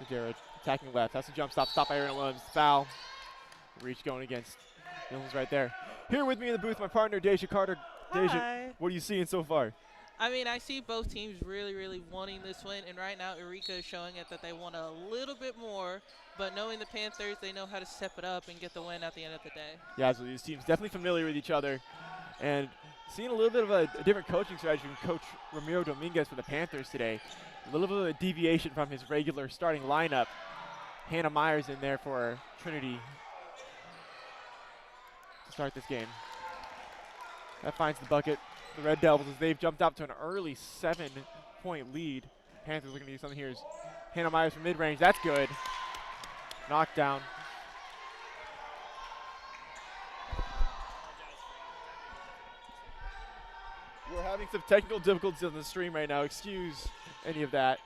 Jared attacking left. That's a jump stop. Stop by Aaron Williams. Foul. Reach going against Williams right there. Here with me in the booth, my partner, Deja Carter. Deja, Hi. what are you seeing so far? I mean, I see both teams really wanting this win, and right now Eureka is showing it that they want a little bit more, but knowing the Panthers, they know how to step it up and get the win at the end of the day. Yeah, so these teams definitely familiar with each other, and seeing a little bit of a different coaching strategy from Coach Ramiro Dominguez for the Panthers today. A little bit of a deviation from his regular starting lineup. Hannah Myers in there for Trinity to start this game. That finds the bucket. The Red Devils, as they've jumped up to an early 7-point lead. Panthers looking to do something here. Is Hannah Myers from mid-range. That's good. Knocked down. We're having some technical difficulties on the stream right now. Excuse any of that.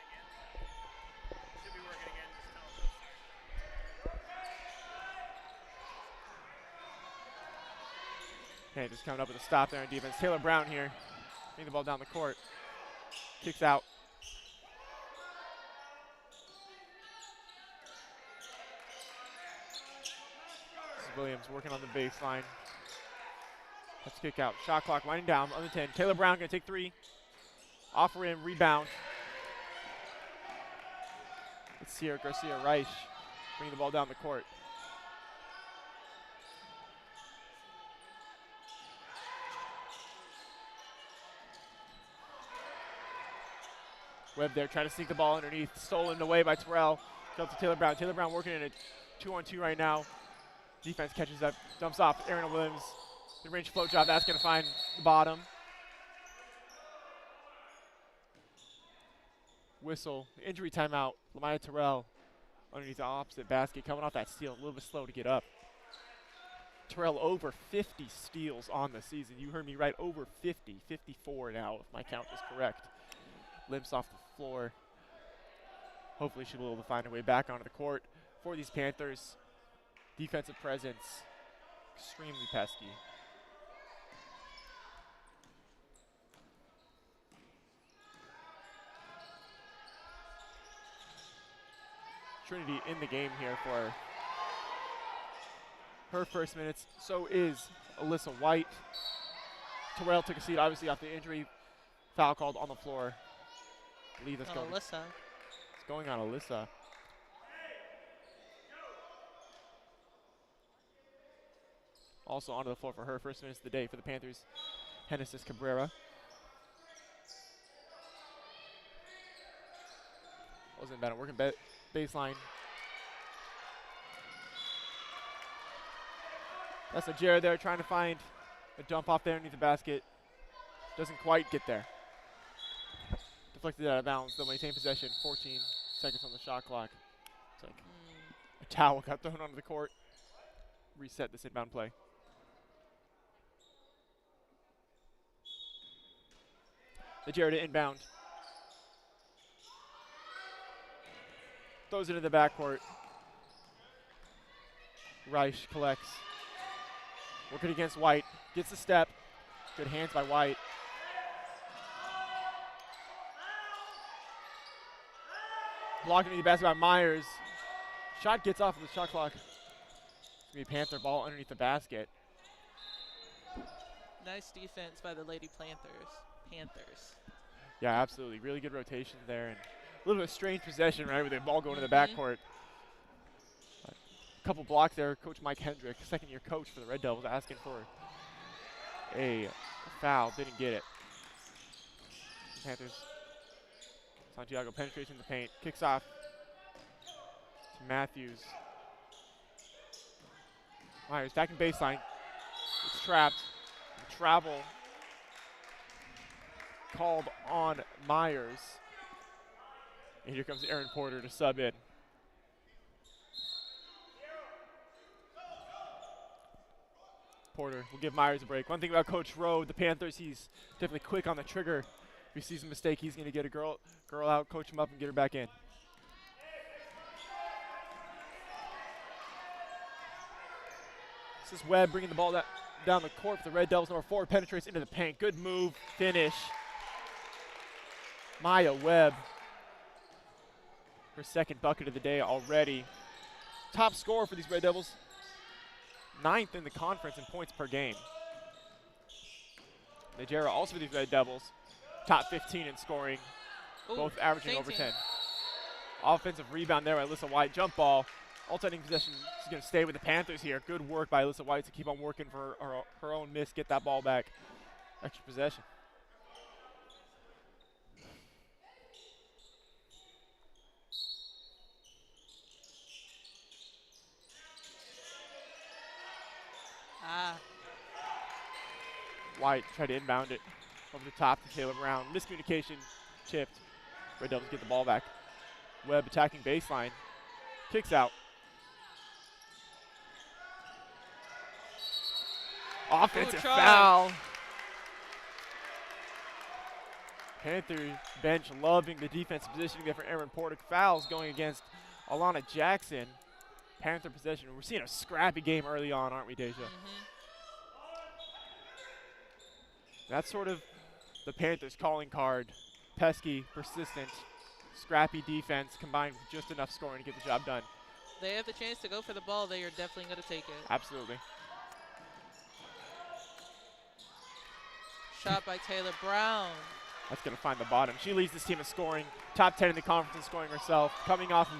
Okay, just coming up with a stop there on defense. Taylor Brown here. Bring the ball down the court. Kicks out. This is Williams working on the baseline. Let's kick out. Shot clock winding down. Under 10. Taylor Brown going to take three. Off rim, rebound. Let's see here. Garcia Reich bringing the ball down the court. Webb there trying to sneak the ball underneath. Stolen away by Terrell. Jump to Taylor Brown. Taylor Brown working in a 2-on-2 right now. Defense catches up. Dumps off Aaron Williams. The range float job. That's going to find the bottom. Whistle. Injury timeout. Lamaya Terrell underneath the opposite basket. Coming off that steal. A little bit slow to get up. Terrell over 50 steals on the season. You heard me right. Over 50. 54 now if my count is correct. Limps off the floor. Hopefully she'll be able to find her way back onto the court for these Panthers. Defensive presence, extremely pesky. Trinity in the game here for her first minutes. So is Alyssa White. Terrell took a seat, obviously, off the injury. Foul called on the floor. I believe that's going. Alyssa. It's going on Alyssa. Also onto the floor for her first minutes of the day for the Panthers, Genesis Cabrera. Wasn't bad at working baseline. That's a Jared there trying to find a jump off there underneath the basket. Doesn't quite get there. Deflected out of bounds, though maintain possession. 14 seconds on the shot clock. It's like a towel got thrown onto the court. Reset this inbound play. The Jared inbound. Throws it into the backcourt. Reich collects. Working against White. Gets the step. Good hands by White. Blocking the basket by Myers. Shot gets off of the shot clock. It's going to be Panther ball underneath the basket. Nice defense by the Lady Panthers. Yeah, absolutely. Really good rotation there. And a little bit of strange possession, right, with the ball going to the backcourt. A couple blocks there. Coach Mike Hendrick, second-year coach for the Red Devils, asking for a foul. Didn't get it. Panthers. Santiago penetrates in the paint. Kicks off to Matthews. Myers back in baseline. It's trapped. Travel called on Myers. And here comes Aaron Porter to sub in. Porter will give Myers a break. One thing about Coach Rowe, the Panthers, he's definitely quick on the trigger. If he sees a mistake, he's going to get a girl out, coach him up, and get her back in. This is Webb bringing the ball down the court for the Red Devils. Number 4 penetrates into the paint. Good move, finish. Maya Webb her second bucket of the day already. Top scorer for these Red Devils, 9th in the conference in points per game. Najera also for these Red Devils, top 15 in scoring, both averaging over 10. Offensive rebound there by Alyssa White. Jump ball. Alternating possession is going to stay with the Panthers here. Good work by Alyssa White to keep on working for her own miss, get that ball back. Extra possession. White tried to inbound it over the top to Taylor Brown. Miscommunication, chipped. Red Devils get the ball back. Webb attacking baseline. Kicks out. Offensive foul. Panther bench loving the defensive positioning there for Aaron Porter. Fouls going against Alana Jackson. Panther possession. We're seeing a scrappy game early on, aren't we, Deja? That's sort of the Panthers' calling card. Pesky, persistent, scrappy defense combined with just enough scoring to get the job done. They have the chance to go for the ball. They are definitely going to take it. Absolutely. Shot by Taylor Brown. That's going to find the bottom. She leads this team in scoring. Top 10 in the conference in scoring herself. Coming off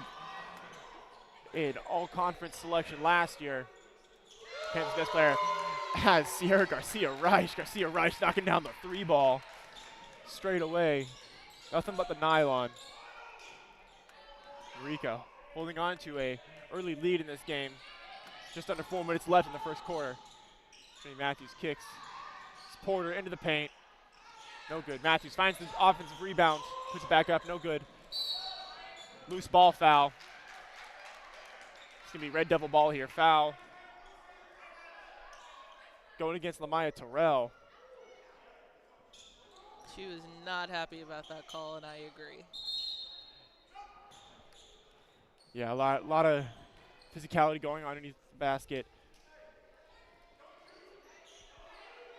an all-conference selection last year. Panthers' best player has Sierra Garcia Reich. Garcia Reich knocking down the 3 ball straight away. Nothing but the nylon. Eureka holding on to a early lead in this game. Just under 4 minutes left in the first quarter. Trinity Matthews kicks. Porter into the paint. No good. Matthews finds the offensive rebound. Puts it back up. No good. Loose ball foul. It's going to be Red Devil ball here. Foul. Going against Lamaya Terrell. She was not happy about that call, and I agree. Yeah, a lot of physicality going on underneath the basket.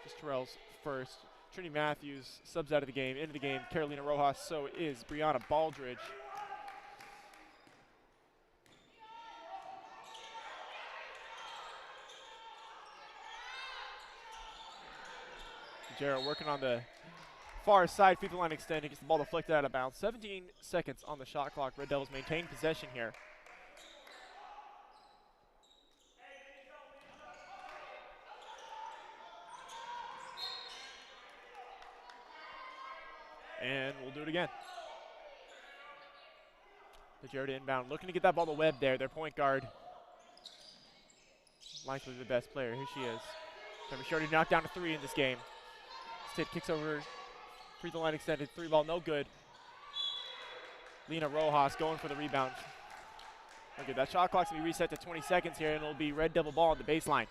Just Terrell's first. Trinity Matthews subs out of the game, into the game. Carolina Rojas, so is Brianna Baldridge. Jarrett working on the far side, free throw line extending, gets the ball deflected out of bounds. 17 seconds on the shot clock. Red Devils maintain possession here. And we'll do it again. The Jarrett inbound, looking to get that ball to Webb there, their point guard. Likely the best player, here she is. Remember, she already knocked down a 3 in this game. Stitt kicks over, free throw line extended, 3 ball, no good. Lena Rojas going for the rebound. Okay, that shot clock's gonna be reset to 20 seconds here, and it'll be Red Devil ball on the baseline.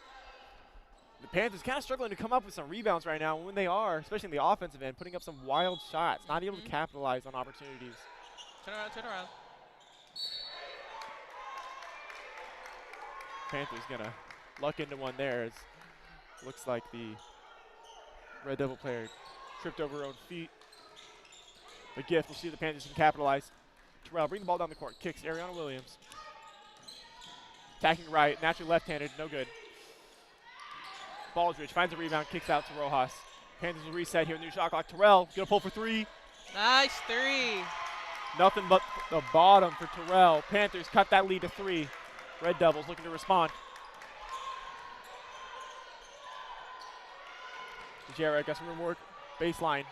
The Panthers kind of struggling to come up with some rebounds right now. When they are, especially in the offensive end, putting up some wild shots, not able to capitalize on opportunities. Turn around, turn around. Panthers gonna luck into one there. It looks like the Red Devil player tripped over her own feet. The gift, we'll see if the Panthers can capitalize. Terrell, bring the ball down the court, kicks Ariana Williams. Attacking right, naturally left-handed, no good. Baldridge finds a rebound, kicks out to Rojas. Panthers will reset here, new shot clock. Terrell, gonna pull for 3. Nice 3. Nothing but the bottom for Terrell. Panthers cut that lead to 3. Red Devils looking to respond. Jarrett got some room work. Baseline.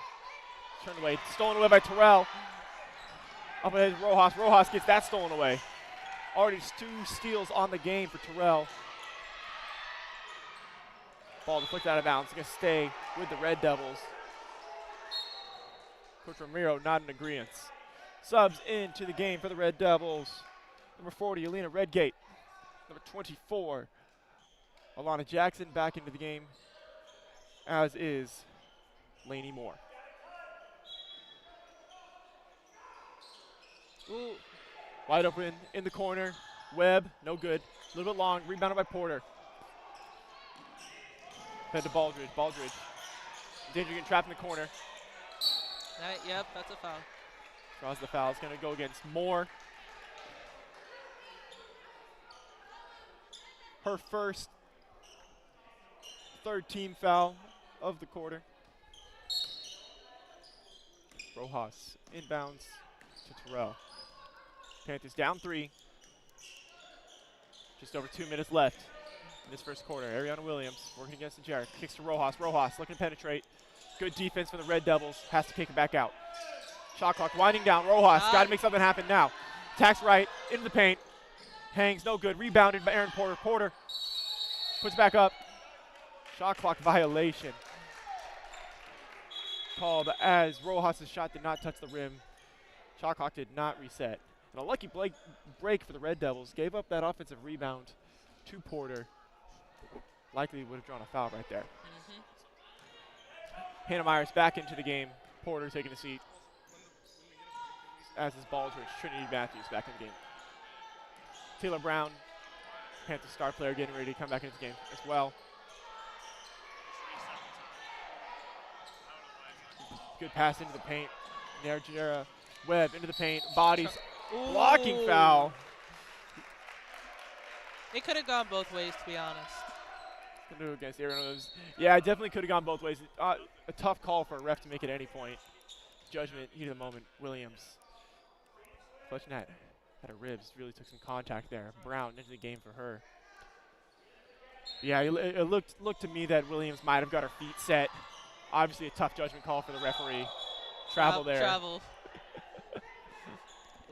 Turned away. Stolen away by Terrell. Up ahead Rojas. Rojas gets that stolen away. Already 2 steals on the game for Terrell. Ball deflected out of bounds. Going to stay with the Red Devils. Coach Ramiro not in agreement. Subs into the game for the Red Devils. Number 40, Alina Redgate. Number 24, Alana Jackson back into the game, as is Lainey Moore. Ooh. Wide open in the corner. Webb, no good. A little bit long, rebounded by Porter. Fed to Baldridge. Baldridge. Danger getting trapped in the corner. Yep, that's a foul. Draws the foul. It's going to go against Moore. her first third team foul of the quarter. Rojas inbounds to Terrell. Panthers down 3. Just over 2 minutes left in this first quarter. Ariana Williams working against the Jarrett. Kicks to Rojas. Rojas looking to penetrate. Good defense from the Red Devils. Has to kick it back out. Shot clock winding down. Rojas got to make something happen now. Attacks right into the paint. Hangs, no good. Rebounded by Aaron Porter. Porter puts back up. Shot clock violation called as Rojas' shot did not touch the rim. Shot clock did not reset. And a lucky break for the Red Devils. Gave up that offensive rebound to Porter. Likely would have drawn a foul right there. Hannah Myers back into the game. Porter taking a seat as his ball towards Trinity Matthews back in the game. Taylor Brown, Panthers star player, getting ready to come back into the game as well. Good pass into the paint. Nerjera Webb into the paint. Bodies. Ooh. Blocking foul. It could have gone both ways, to be honest. Against yeah, it definitely could have gone both ways. A tough call for a ref to make at any point. Judgment, heat of the moment. Williams. Clutching at her ribs. Really took some contact there. Brown into the game for her. Yeah, it looked to me that Williams might have got her feet set. Obviously a tough judgment call for the referee. Travel there. Travel.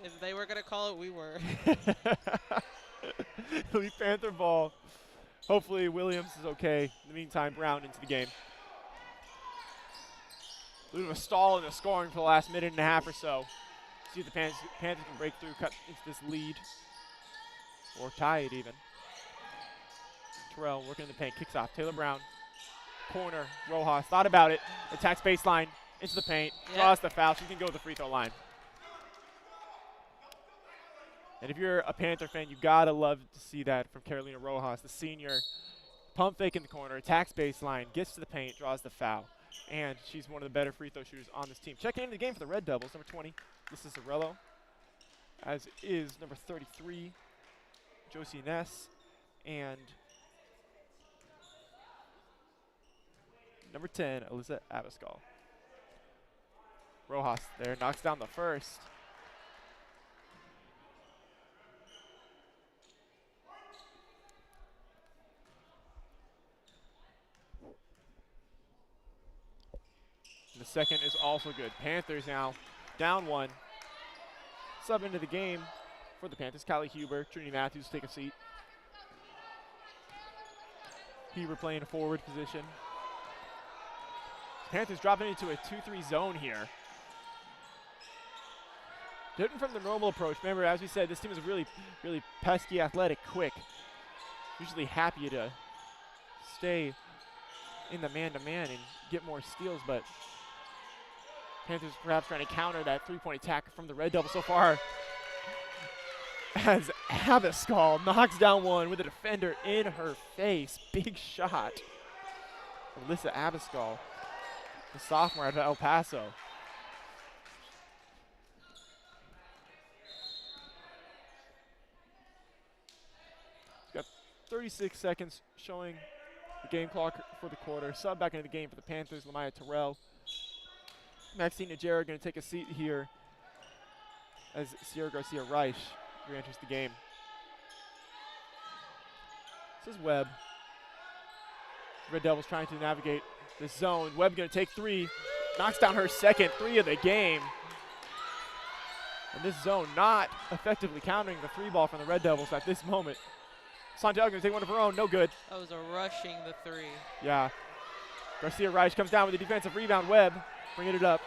If they were going to call it, we were. It'll be Panther ball. Hopefully Williams is okay. In the meantime, Brown into the game. A little bit of a stall in the scoring for the last minute and a half or so. See if the Panthers can break through, cut into this lead. Or tie it even. Terrell working in the paint, kicks off. Taylor Brown. Corner, Rojas, thought about it. Attacks baseline, into the paint, draws the foul. She can go to the free throw line. And if you're a Panther fan, you gotta love to see that from Carolina Rojas, the senior. Pump fake in the corner, attacks baseline, gets to the paint, draws the foul. And she's one of the better free throw shooters on this team. Checking into the game for the Red Devils, number 20, this is Zarello. As is number 33, Josie Ness. And number 10, Alyssa Abascal. Rojas there, knocks down the first. And the second is also good. Panthers now down 1. Sub into the game for the Panthers. Callie Huber, Trinity Matthews take a seat. Huber playing a forward position. Panthers dropping into a 2-3 zone here. Different from the normal approach. Remember, as we said, this team is really, really pesky, athletic, quick. Usually happy to stay in the man-to-man and get more steals, but Panthers perhaps trying to counter that three-point attack from the Red Devils so far. As Abascal knocks down one with a defender in her face. Big shot. Alyssa Abascal, the sophomore out of El Paso. Got 36 seconds showing the game clock for the quarter. Sub back into the game for the Panthers, Lamaya Terrell. Maxine Najera going to take a seat here as Sierra Garcia Reich re-enters the game. This is Webb. Red Devils trying to navigate the zone. Webb going to take 3. Knocks down her second 3 of the game. And this zone not effectively countering the 3 ball from the Red Devils at this moment. Santiago going to take one of her own. No good. That was a rushing the 3. Yeah. Garcia Reich comes down with a defensive rebound. Webb bringing it up.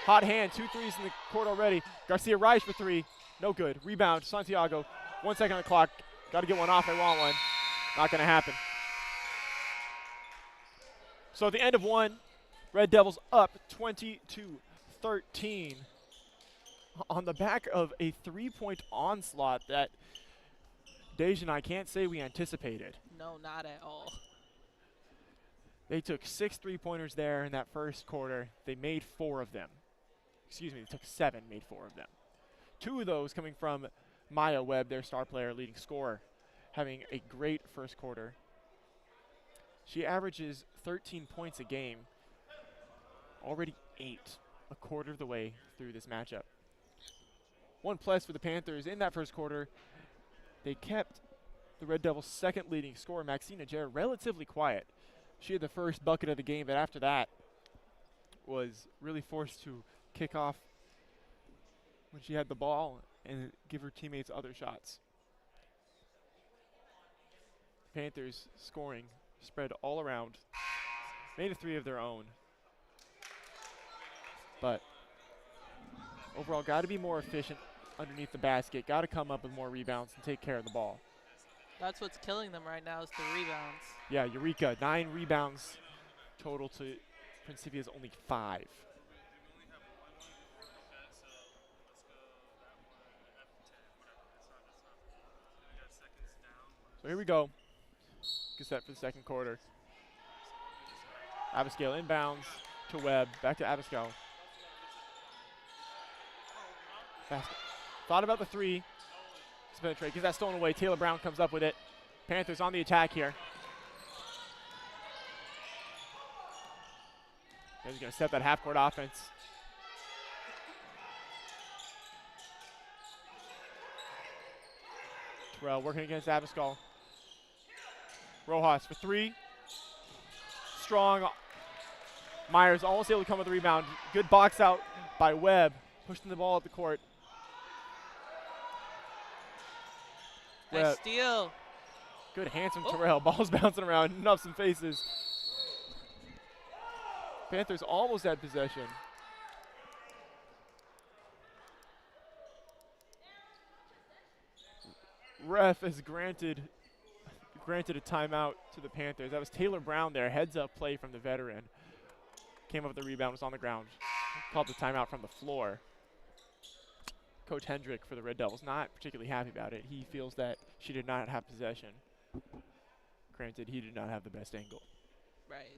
Hot hand. 2 threes in the court already. Garcia Reich for 3. No good. Rebound. Santiago. 1 second on the clock. Got to get one off. They want one. Not going to happen. So at the end of 1, Red Devils up 20-13 on the back of a 3-point onslaught that Deja and I can't say we anticipated. No, not at all. They took 6 3-pointers there in that first quarter. They made 4 of them. Excuse me, they took 7, made 4 of them. 2 of those coming from Maya Webb, their star player, leading scorer. having a great first quarter. She averages 13 points a game, already 8, a quarter of the way through this matchup. 1+ for the Panthers in that first quarter. They kept the Red Devils' second leading scorer, Maxine Najera, relatively quiet. She had the first bucket of the game, but after that was really forced to kick off when she had the ball and give her teammates other shots. Panthers scoring spread all around, made a 3 of their own, but overall got to be more efficient underneath the basket, got to come up with more rebounds and take care of the ball. That's what's killing them right now is the rebounds. Yeah, Eureka, 9 rebounds total to Principia's only 5. So here we go. Get set for the second quarter. Abascal inbounds to Webb, back to Abascal. Basket. Thought about the 3. Penetrate, gets that stolen away. Taylor Brown comes up with it. Panthers on the attack here. He's going to set that half-court offense. Terrell working against Abascal. Rojas for 3. Strong. Myers almost able to come with the rebound. Good box out by Webb. Pushing the ball up the court. Nice steal. Good hands from Terrell. Ball's bouncing around, nuffs some faces. Panthers almost had possession. Ref has granted a timeout to the Panthers. That was Taylor Brown there, heads up play from the veteran. Came up with the rebound, was on the ground. Called the timeout from the floor. Coach Hendrick for the Red Devils not particularly happy about it. He feels that she did not have possession. Granted, he did not have the best angle. Right.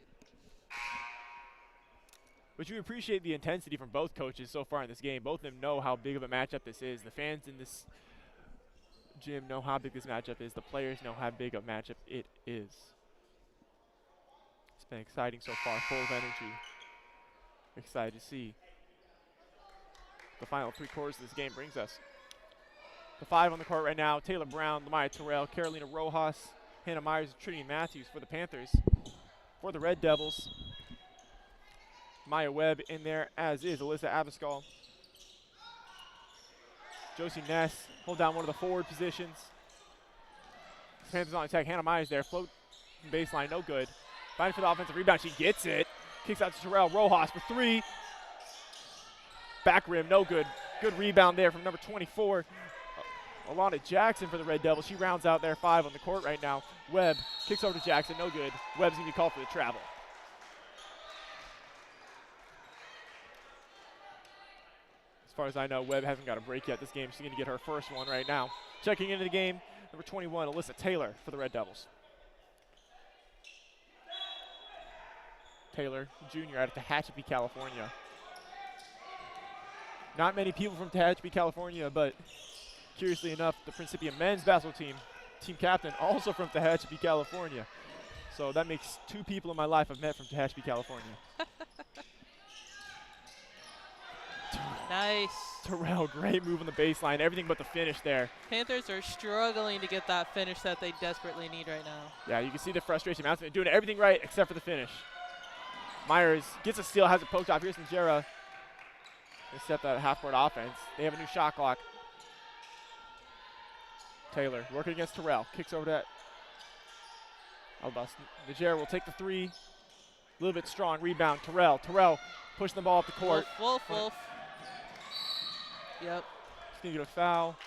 But you appreciate the intensity from both coaches so far in this game. Both of them know how big of a matchup this is. The fans in this gym know how big this matchup is. The players know how big a matchup it is. It's been exciting so far, full of energy. Excited to see the final 3 quarters of this game brings us. The 5 on the court right now, Taylor Brown, Lamaya Terrell, Carolina Rojas, Hannah Myers, and Trinity Matthews for the Panthers. For the Red Devils, Maya Webb in there, as is Alyssa Abascal. Josie Ness hold down one of the forward positions. Panthers on attack, Hannah Myers there, float from baseline, no good. Fighting for the offensive rebound, she gets it. Kicks out to Terrell Rojas for 3. Back rim, no good. Good rebound there from number 24. Alana Jackson for the Red Devils. She rounds out their 5 on the court right now. Webb kicks over to Jackson, no good. Webb's going to be called for the travel. As far as I know, Webb hasn't got a break yet this game. She's going to get her first one right now. Checking into the game, number 21, Alyssa Taylor for the Red Devils. Taylor, junior out of Tehachapi, California. Not many people from Tehachapi, California, but curiously enough, the Principia men's basketball team captain, also from Tehachapi, California. So that makes 2 people in my life I've met from Tehachapi, California. Nice. Terrell, great move on the baseline. Everything but the finish there. Panthers are struggling to get that finish that they desperately need right now. Yeah, you can see the frustration. Mountain doing everything right except for the finish. Myers gets a steal, has it poked off. Here's Najera. They set that half-court offense. They have a new shot clock. Taylor working against Terrell. Kicks over to Albus. Najera will take the 3. A little bit strong. Rebound. Terrell pushing the ball up the court. Wolf. Yep. He's going to get a foul.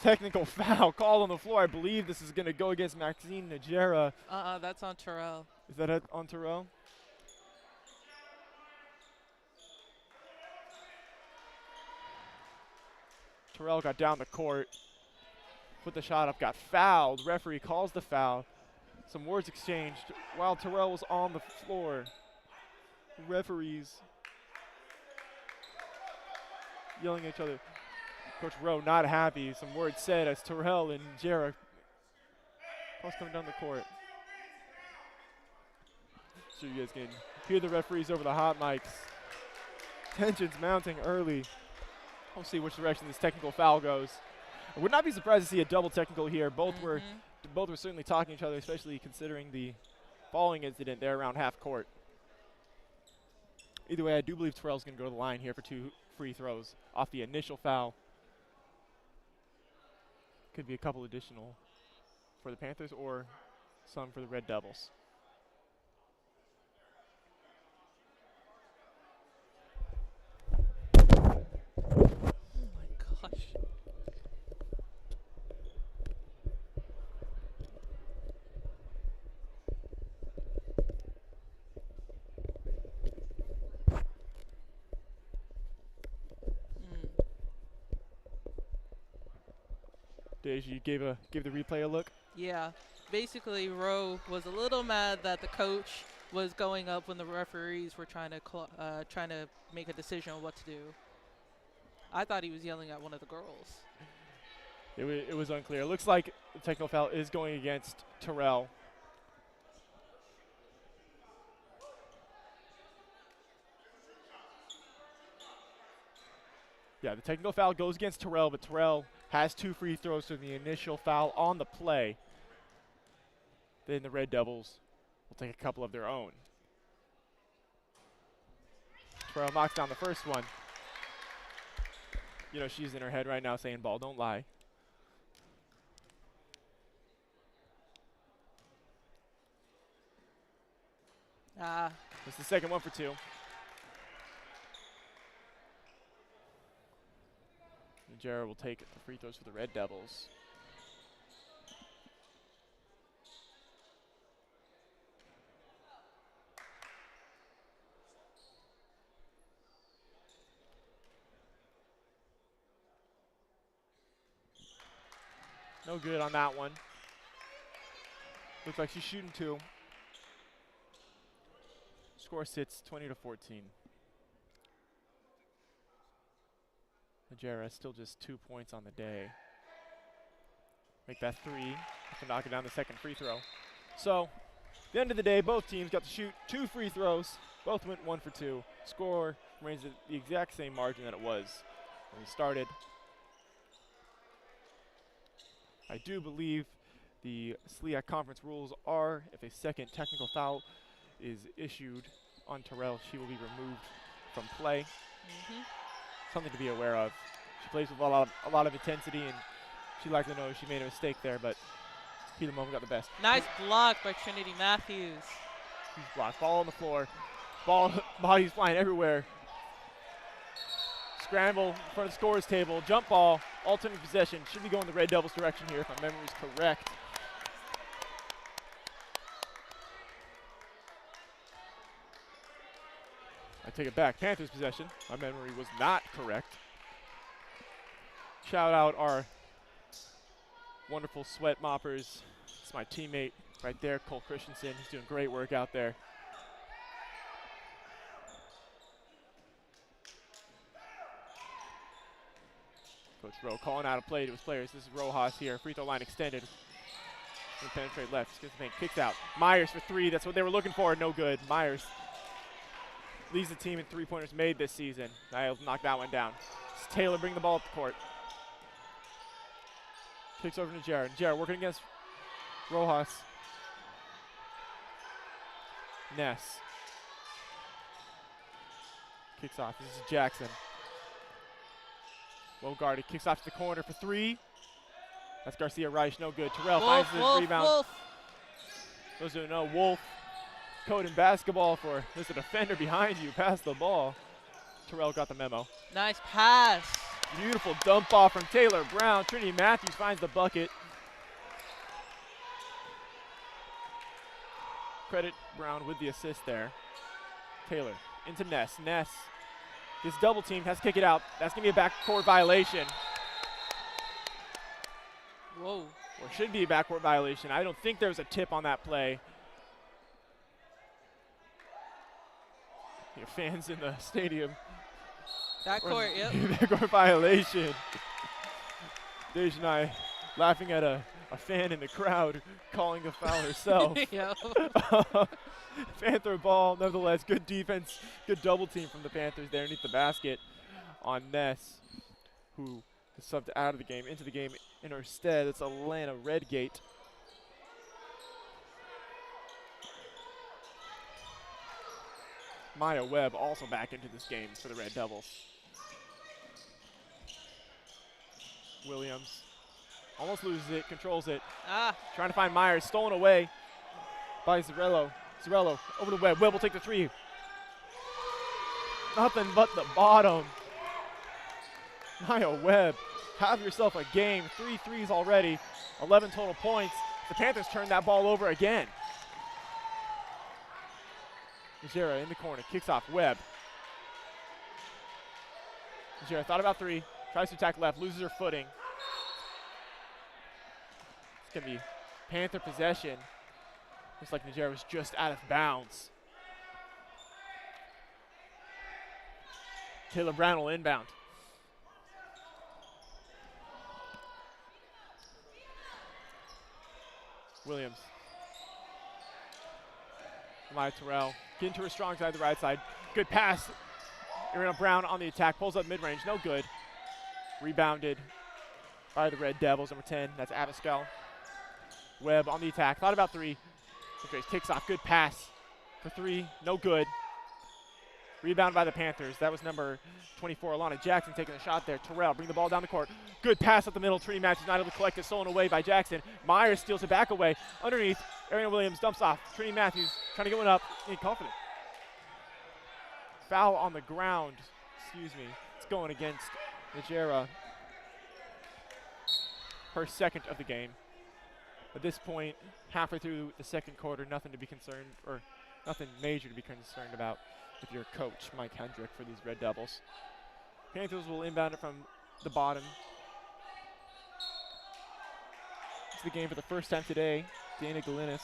Technical foul called on the floor. I believe this is going to go against Maxine Najera. That's on Terrell. Is that it on Terrell? Terrell got down the court, put the shot up, got fouled. Referee calls the foul. Some words exchanged while Terrell was on the floor. Referees yelling at each other. Coach Rowe not happy. Some words said as Terrell and Jarrah both coming down the court. So you guys can hear the referees over the hot mics. Tensions mounting early. We'll see which direction this technical foul goes. I would not be surprised to see a double technical here. Both were certainly talking to each other, especially considering the falling incident there around half court. Either way, I do believe Terrell's going to go to the line here for 2 free throws off the initial foul. Could be a couple additional for the Panthers or some for the Red Devils. Oh my gosh. Dej, you gave the replay a look? Yeah. Basically, Rowe was a little mad that the coach was going up when the referees were trying to make a decision on what to do. I thought he was yelling at one of the girls. It was unclear. It looks like the technical foul is going against Terrell. Yeah, the technical foul goes against Terrell, but Terrell has 2 free throws from the initial foul on the play. Then the Red Devils will take a couple of their own. Terrell knocks down the first one. You know, she's in her head right now saying, ball, don't lie. That's the second one for 2. Jarrah will take the free throws for the Red Devils. No good on that one. Looks like she's shooting 2. Score sits 20-14. Jarrah still just 2 points on the day. Make that 3 to knock it down the second free throw. So, at the end of the day, both teams got to shoot 2 free throws. Both went 1 for 2. Score remains at the exact same margin that it was when we started. I do believe the SLIAC conference rules are if a second technical foul is issued on Terrell, she will be removed from play. Something to be aware of. She plays with a lot of intensity, and she likely knows she made a mistake there, but he the moment got the best. Nice block by Trinity Matthews. Huge block. Ball on the floor. Bodies flying everywhere. Scramble in front of the scorer's table. Jump ball. Alternate possession. Should be going the Red Devils' direction here if my memory is correct. I take it back. Panthers possession. My memory was not correct. Shout out our wonderful sweat moppers. It's my teammate right there, Cole Christensen. He's doing great work out there. Coach Rowe calling out a play to his players. This is Rojas here. Free throw line extended. Gonna penetrate left. Just gets the thing. Kicks out. Myers for 3. That's what they were looking for. No good. Myers leads the team in 3-pointers made this season. I'll knock that one down. It's Taylor bringing the ball up the court. Kicks over to Jarrah. Jarrah working against Rojas. Ness. Kicks off. This is Jackson. Well guarded. Kicks off to the corner for 3. That's Garcia Reich. No good. Terrell finds his rebound. Wolf. Those who know, Wolf. Code in basketball for there's a defender behind you. Pass the ball. Terrell got the memo. Nice pass. Beautiful dump off from Taylor Brown. Trinity Matthews finds the bucket. Credit Brown with the assist there. Taylor into Ness. Ness gets double teamed, has to kick it out. That's going to be a backcourt violation. Whoa. Or should be a backcourt violation. I don't think there was a tip on that play. Your fans in the stadium. Backcourt, yep. Backcourt violation. Deja and I laughing at a fan in the crowd calling a foul herself. Yep. Panther ball, nevertheless, good defense, good double team from the Panthers there underneath the basket on Ness, who is subbed out of the game, into the game in her stead. It's Atlanta Redgate. Maya Webb also back into this game for the Red Devils. Williams almost loses it, controls it. Trying to find Myers, stolen away by Zarello. Zarello over to Webb. Webb will take the three. Nothing but the bottom. Maya Webb, have yourself a game. 3 threes already, 11 total points. The Panthers turn that ball over again. Najera in the corner, kicks off. Webb. Najera thought about three, tries to attack left, loses her footing. It's going to be Panther possession. Looks like Najera was just out of bounds. Taylor Brown will inbound. Williams. Maya Terrell. Get into her strong side, the right side. Good pass. Irina Brown on the attack. Pulls up mid-range. No good. Rebounded by the Red Devils. Number 10. That's Abascal. Webb on the attack. Thought about three. Okay, kicks off. Good pass for three. No good. Rebound by the Panthers. That was number 24, Alana Jackson, taking a shot there. Terrell, bring the ball down the court. Good pass up the middle. Trinity Matthews not able to collect it. Stolen away by Jackson. Myers steals it back away. Underneath, Ariana Williams dumps off. Trinity Matthews trying to get one up. Confident. Foul on the ground. Excuse me. It's going against Najera. Her second of the game. At this point, halfway through the second quarter, nothing to be concerned, or nothing major to be concerned about if you're coach Mike Hendrick for these Red Devils. Panthers will inbound it from the bottom. It's the game for the first time today. Dana Galinis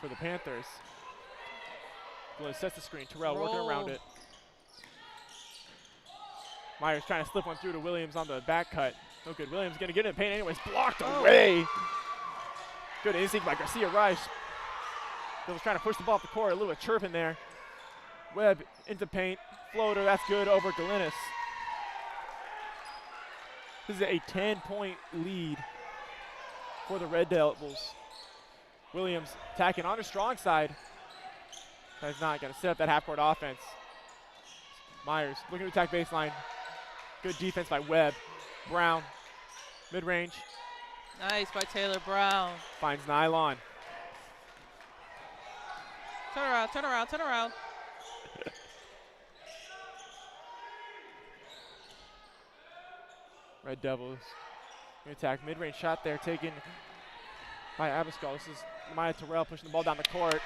for the Panthers. Galinis sets the screen. Terrell working around it. Myers trying to slip one through to Williams on the back cut. No good. Williams going to get in the paint anyways. Blocked away. Good instinct by Garcia Rice. Bill was trying to push the ball off the court. A little bit chirping there. Webb into paint. Floater. That's good over Galinis. This is a 10-point lead for the Red Devils. Williams attacking on her strong side. That's not going to set up that half-court offense. Myers looking to attack baseline. Good defense by Webb. Brown, mid-range. Nice by Taylor Brown. Finds Nylon. Turn around, turn around, turn around. Red Devils attack. Mid-range shot there taken by Abascal. This is Maya Terrell pushing the ball down the court.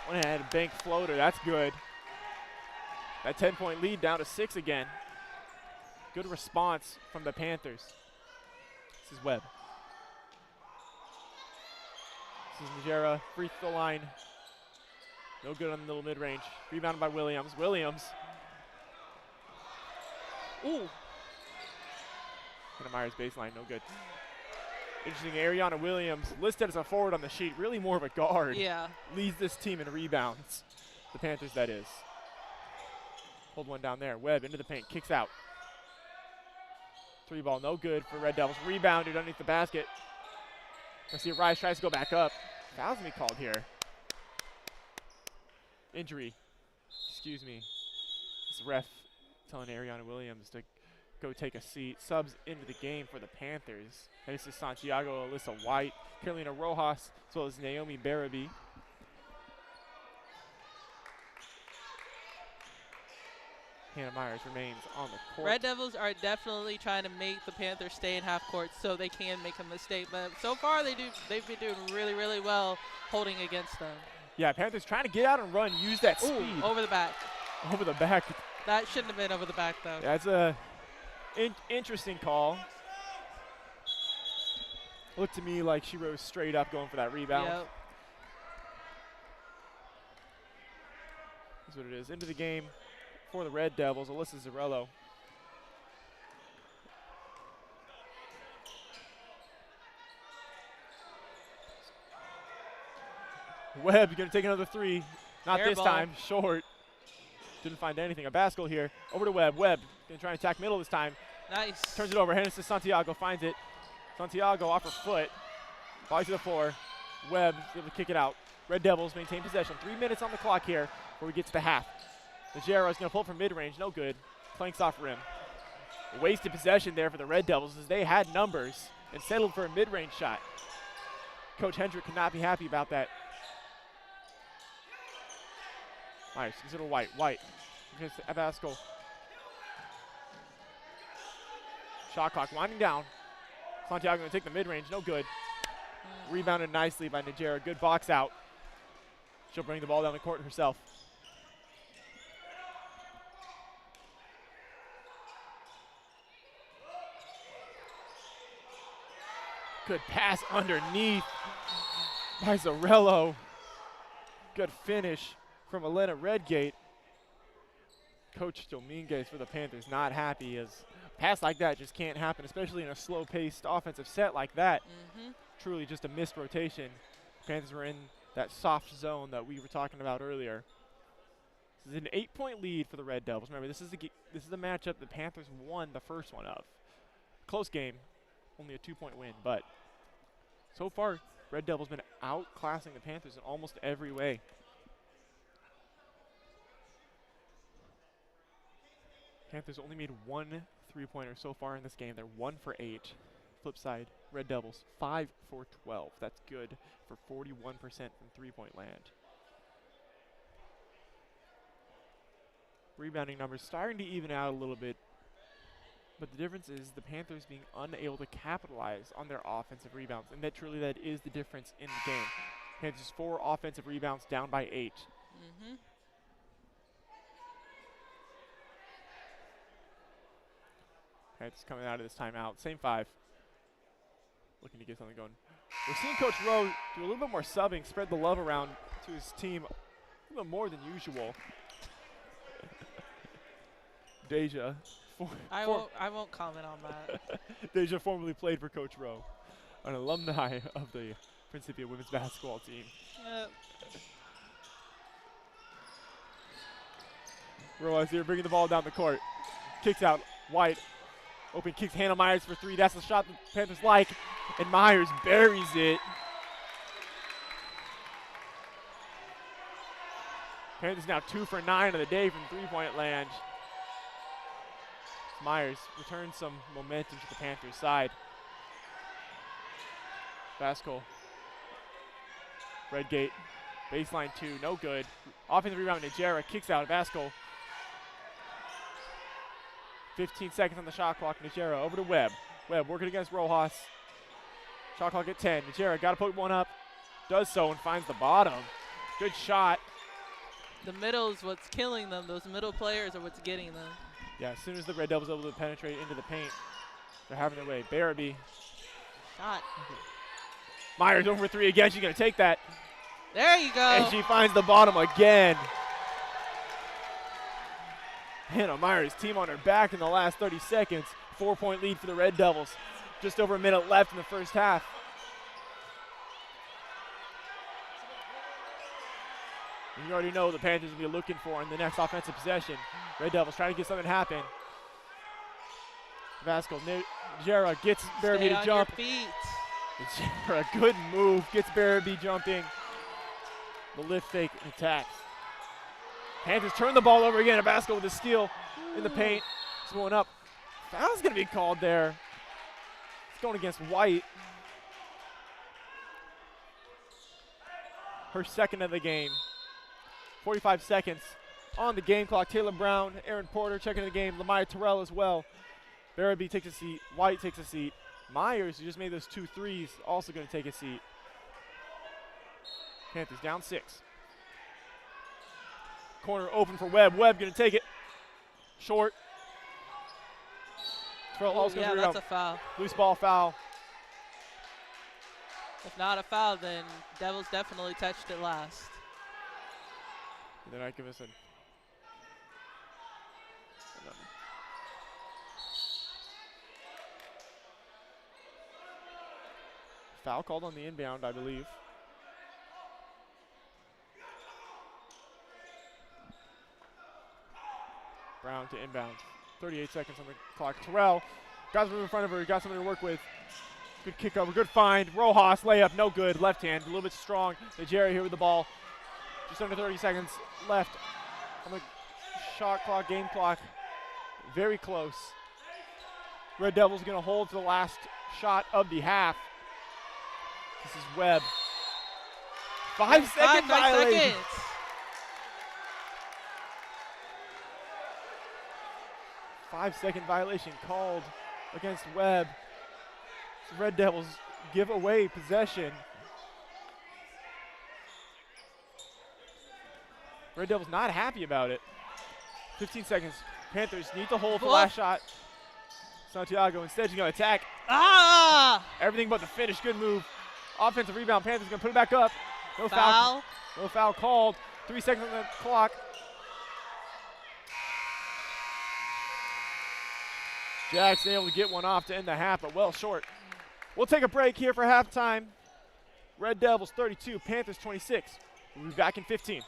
One hand bank floater. That's good. That 10-point lead down to 6 again. Good response from the Panthers. This is Webb. This is Najera. Free throw line. No good on the middle mid-range. Rebounded by Williams. Williams. Ooh. Myers baseline, no good. Interesting, Ariana Williams, listed as a forward on the sheet, really more of a guard. Yeah. Leads this team in rebounds. The Panthers, that is. Hold one down there. Webb into the paint, kicks out. Three ball, no good for Red Devils. Rebounded underneath the basket. Garcia Rice tries to go back up. Foul's gonna be called here. Injury. Excuse me. This ref telling Ariana Williams to go take a seat. Subs into the game for the Panthers. This is Santiago Alyssa White, Carolina Rojas, as well as Naomi Barabee. Hannah Myers remains on the court. Red Devils are definitely trying to make the Panthers stay in half court so they can make a mistake. But so far they've been doing really, really well holding against them. Yeah, Panthers trying to get out and run, use that speed. Over the back. Over the back. That shouldn't have been over the back, though. That's a interesting call. Looked to me like she rose straight up going for that rebound. Yep. That's what it is. Into the game for the Red Devils, Alyssa Zarello. Webb going to take another three. Not Air this ball. time. Short. Didn't find anything. A basket here. Over to Webb. Webb going to try and attack middle this time. Nice. Turns it over. Hands to Santiago. Finds it. Santiago off her foot. Body to the floor. Webb able to kick it out. Red Devils maintain possession. 3 minutes on the clock here before we get to the half. Najera is going to pull from mid-range. No good. Planks off rim. A wasted possession there for the Red Devils as they had numbers and settled for a mid-range shot. Coach Hendrick could not be happy about that. Nice. Consider White. White against Abasco. Shot clock winding down. Santiago going to take the mid-range. No good. Rebounded nicely by Najera. Good box out. She'll bring the ball down the court herself. Good pass underneath by Zarello. Good finish from Elena Redgate. Coach Dominguez for the Panthers not happy as a pass like that just can't happen, especially in a slow-paced offensive set like that. Truly just a missed rotation. Panthers were in that soft zone that we were talking about earlier. This is an 8-point lead for the Red Devils. Remember, this is the matchup the Panthers won the first one of. Close game, only a 2-point win, but so far, Red Devils been outclassing the Panthers in almost every way. Panthers only made 1 3-pointer so far in this game. They're 1 for 8. Flip side, Red Devils 5 for 12. That's good for 41% from three-point land. Rebounding numbers starting to even out a little bit, but the difference is the Panthers being unable to capitalize on their offensive rebounds, and that is the difference in the game. Panthers 4 offensive rebounds, down by 8. Panthers coming out of this timeout, same 5. Looking to get something going. We're seeing Coach Rowe do a little bit more subbing, spread the love around to his team a little bit more than usual. Deja. I won't comment on that. Deja formerly played for Coach Rowe, an alumni of the Principia women's basketball team. Yep. Rowe is here bringing the ball down the court. Kicks out. White. Open kicks Hannah Myers for 3. That's the shot the Panthers like. And Myers buries it. Panthers now 2 for 9 of the day from three-point land. Myers returns some momentum to the Panthers side. Vasco. Redgate. Baseline 2, no good. Offensive rebound, Najera kicks out. Vasco. 15 seconds on the shot clock. Najera over to Webb. Webb working against Rojas. Shot clock at 10. Najera got to put one up. Does so and finds the bottom. Good shot. The middle is what's killing them. Those middle players are what's getting them. Yeah, as soon as the Red Devils are able to penetrate into the paint, they're having their way. Barabee. Shot. Myers over 3 again. She's going to take that. There you go. And she finds the bottom again. Hannah Myers, team on her back in the last 30 seconds. 4-point lead for the Red Devils. Just over a minute left in the first half. And you already know the Panthers will be looking for in the next offensive possession. Red Devils trying to get something to happen. Vasco, Najera gets Barabee to jump. Najera, good move, gets Barabee jumping. The lift fake attacks. Panthers turn the ball over again. Vasco with a steal in the paint. It's going up. Foul's going to be called there. It's going against White. Her second of the game. 45 seconds on the game clock. Taylor Brown, Aaron Porter checking the game. Lamaya Terrell as well. Barabee takes a seat. White takes a seat. Myers, who just made those 2 threes, also going to take a seat. Panthers down 6. Corner open for Webb. Webb going to take it. Short. Terrell also yeah, that's a foul. Loose ball foul. If not a foul, then Devils definitely touched it last. Then I give us a foul called on the inbound, I believe. Brown to inbound. 38 seconds on the clock. Terrell, guys move in front of her. He got something to work with. Good kick over, good find. Rojas, layup, no good. Left hand, a little bit strong. Nigeria here with the ball. Just under 30 seconds left on the shot clock, game clock. Very close. Red Devils going to hold for the last shot of the half. This is Webb. 5-second violation. Seconds. 5-second violation called against Webb. So Red Devils give away possession. Red Devils not happy about it. 15 seconds. Panthers need to hold for the last shot. Santiago instead he's going to attack. Ah! Everything but the finish. Good move. Offensive rebound. Panthers going to put it back up. No Foul. No foul called. 3 seconds on the clock. Jackson able to get one off to end the half, but well short. We'll take a break here for halftime. Red Devils 32, Panthers 26. We'll be back in 15.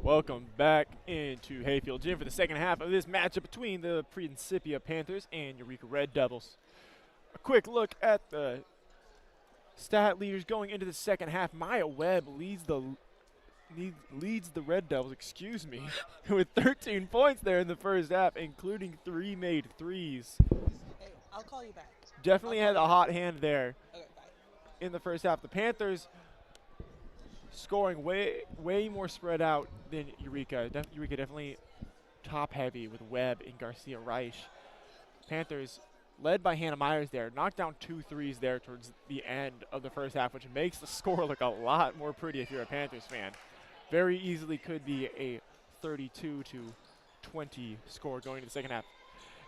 Welcome back into Hayfield Gym for the second half of this matchup between the Principia Panthers and Eureka Red Devils. A quick look at the stat leaders going into the second half. Maya Webb leads the Red Devils, with 13 points there in the first half, including 3 made threes. Hey, I'll call you back. Definitely had a hot hand there Okay, bye. in the first half. The Panthers scoring way more spread out than Eureka. Eureka definitely top heavy with Webb and Garcia Reich. Panthers led by Hannah Myers there, knocked down 2 threes there towards the end of the first half, which makes the score look a lot more pretty if you're a Panthers fan. Very easily could be a 32-20 score going into the second half.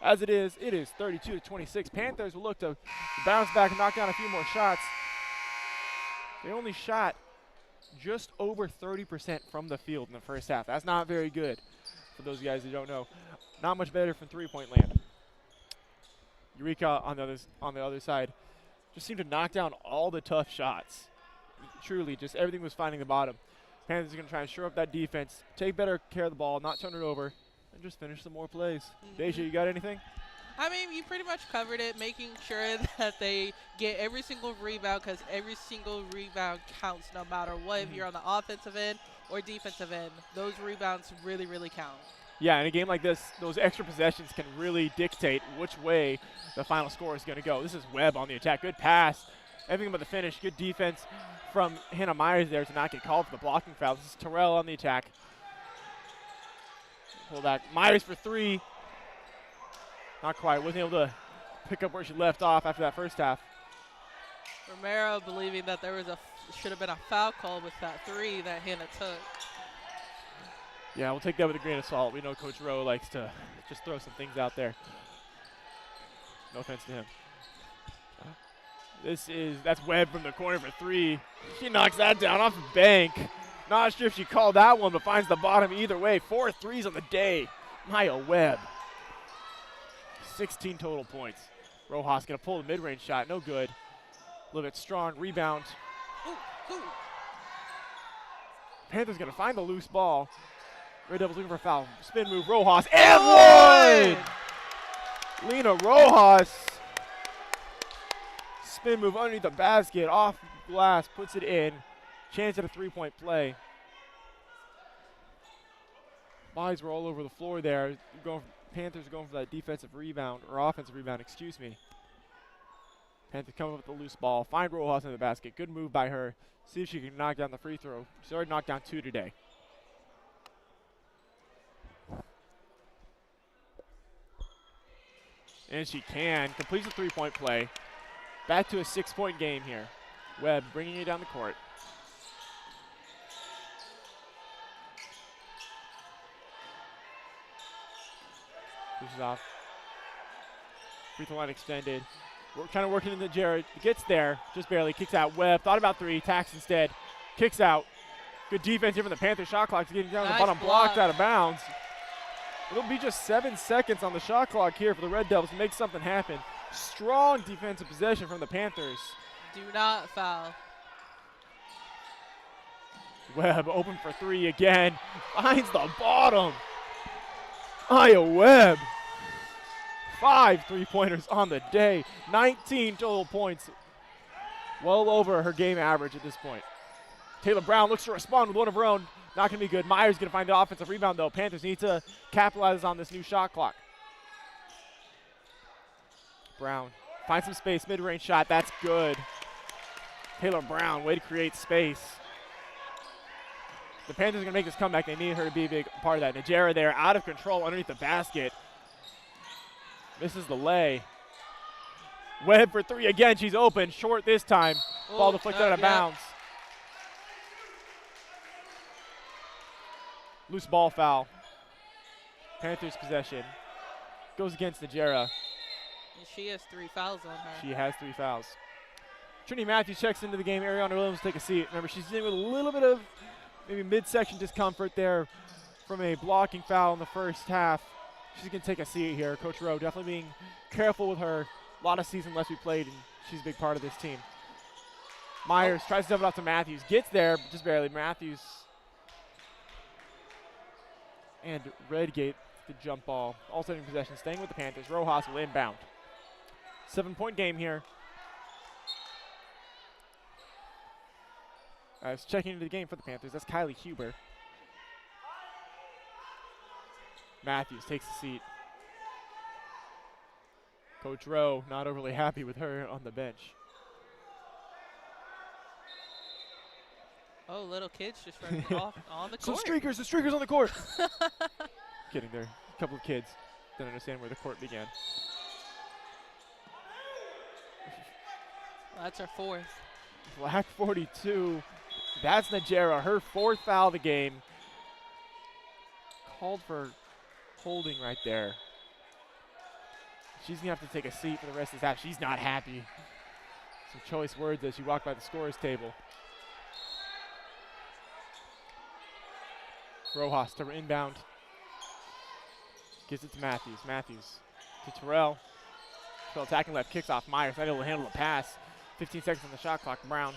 As it is 32-26. Panthers will look to bounce back and knock down a few more shots. They only shot just over 30% from the field in the first half. That's not very good for those guys who don't know. Not much better from three-point land. Eureka on the other side just seemed to knock down all the tough shots. Truly, just everything was finding the bottom. Panthers are going to try and shore up that defense, take better care of the ball, not turn it over, and just finish some more plays. Deja, you got anything? I mean, you pretty much covered it, making sure that they get every single rebound, because every single rebound counts no matter what. If you're on the offensive end or defensive end, those rebounds really, really count. Yeah, in a game like this, those extra possessions can really dictate which way the final score is going to go. This is Webb on the attack. Good pass. Everything but the finish. Good defense from Hannah Myers there to not get called for the blocking foul. This is Terrell on the attack. Pull back. Myers for 3. Not quite. Wasn't able to pick up where she left off after that first half. Romero believing that there was should have been a foul call with that 3 that Hannah took. Yeah, we'll take that with a grain of salt. We know Coach Rowe likes to just throw some things out there. No offense to him. That's Webb from the corner for 3. She knocks that down off the bank. Not sure if she called that one, but finds the bottom either way. 4 threes on the day. Maya Webb. 16 total points. Rojas gonna pull the mid-range shot. No good. A little bit strong. Rebound. Ooh. Panthers gonna find the loose ball. Red Devils looking for a foul. Spin move. Rojas. And one! Lena Rojas. Spin move underneath the basket, off glass, puts it in. Chance at a 3-point play. Bodies were all over the floor there. Panthers are going for that defensive rebound, or offensive rebound, excuse me. Panthers coming up with the loose ball. Find Rojas in the basket. Good move by her. See if she can knock down the free throw. She's already knocked down 2 today. And she can. Completes the 3-point play. Back to a 6-point game here. Webb bringing it down the court. Pushes off. Free throw line extended. We're kind of working in the Jared. Gets there. Just barely. Kicks out. Webb. Thought about 3. Tacks instead. Kicks out. Good defense here from the Panthers. Shot clock's getting down to the bottom. Blocked out of bounds. It'll be just 7 seconds on the shot clock here for the Red Devils to make something happen. Strong defensive possession from the Panthers. Do not foul. Webb open for 3 again. Finds the bottom. Maya Webb. 5 3-pointers on the day. 19 total points. Well over her game average at this point. Taylor Brown looks to respond with one of her own. Not going to be good. Myers going to find the offensive rebound, though. Panthers need to capitalize on this new shot clock. Brown finds some space. Mid-range shot. That's good. Taylor Brown, way to create space. The Panthers are going to make this comeback. They need her to be a big part of that. Najera there, out of control underneath the basket. Misses the lay. Webb for 3 again. She's open. Short this time. Ball deflected out of bounds. Loose ball foul. Panthers possession. Goes against Najera. And she has 3 fouls on her. She has 3 fouls. Trinity Matthews checks into the game. Ariana Williams take a seat. Remember, she's dealing with a little bit of maybe midsection discomfort there from a blocking foul in the first half. She's going to take a seat here. Coach Rowe definitely being careful with her. A lot of season left to be played, and she's a big part of this team. Myers tries to dump it off to Matthews. Gets there, but just barely. Matthews And Redgate, the jump ball. Alternating possession, staying with the Panthers. Rojas will inbound. 7-point game here. I was checking into the game for the Panthers. That's Kylie Huber. Matthews takes the seat. Coach Rowe not overly happy with her on the bench. Oh, little kids just running off on the Some court. streakers, the streakers on the court. Kidding there. A couple of kids didn't understand where the court began. That's our fourth. Black 42. That's Najera, her fourth foul of the game. Called for holding right there. She's going to have to take a seat for the rest of this half. She's not happy. Some choice words as she walked by the scorer's table. Rojas to inbound. Gives it to Matthews. Matthews to Terrell. Terrell attacking left, kicks off Myers. Not able to handle the pass. 15 seconds on the shot clock. Brown.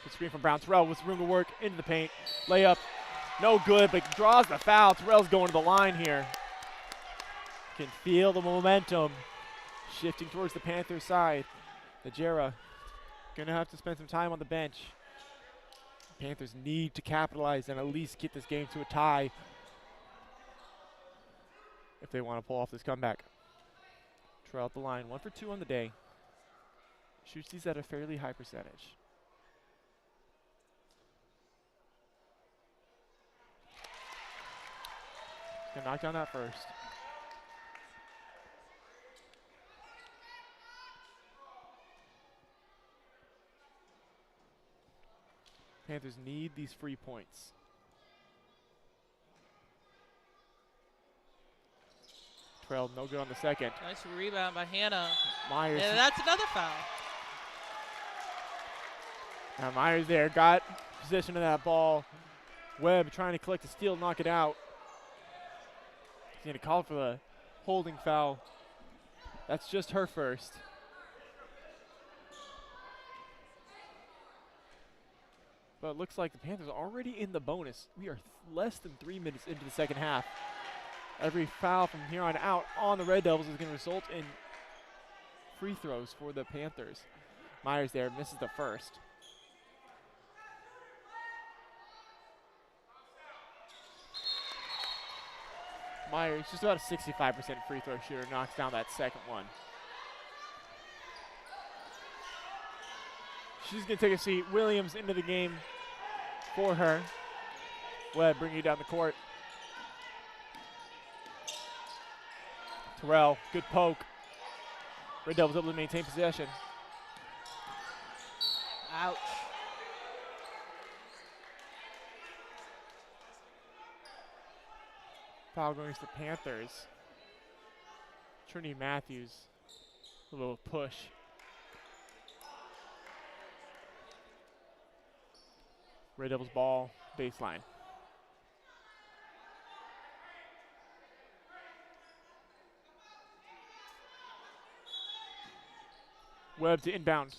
Good screen from Brown. Terrell with room to work into the paint. Layup. No good, but draws the foul. Terrell's going to the line here. Can feel the momentum shifting towards the Panthers side. Najera gonna have to spend some time on the bench. Panthers need to capitalize and at least get this game to a tie if they want to pull off this comeback. Terrell at the line, 1 for 2 on the day. Shoots these at a fairly high percentage. Gonna knock down that first. Panthers need these free points. Terrell, no good on the second. Nice rebound by Hannah. Myers. And that's another foul. Now Myers there, got possession of that ball. Webb trying to collect the steal, knock it out. He's going to call for the holding foul. That's just her first. But it looks like the Panthers are already in the bonus. We are less than 3 minutes into the second half. Every foul from here on out on the Red Devils is going to result in free throws for the Panthers. Myers there misses the first. Myers, just about a 65% free throw shooter, knocks down that second one. She's going to take a seat. Williams into the game for her. Webb bringing you down the court. Terrell, good poke. Red Devils able to maintain possession. Ouch. Foul going to the Panthers. Trinity Matthews, a little push. Red Devils ball, baseline. Webb to inbound.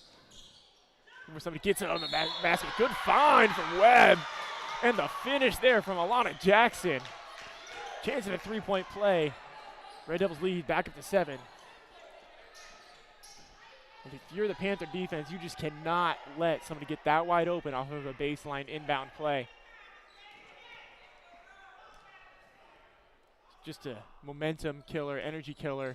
Where somebody gets it on the basket. Good find from Webb. And the finish there from Alana Jackson. Chance at a three-point play. Red Devils lead back up to 7. And if you're the Panther defense, you just cannot let somebody get that wide open off of a baseline inbound play. Just a momentum killer, energy killer,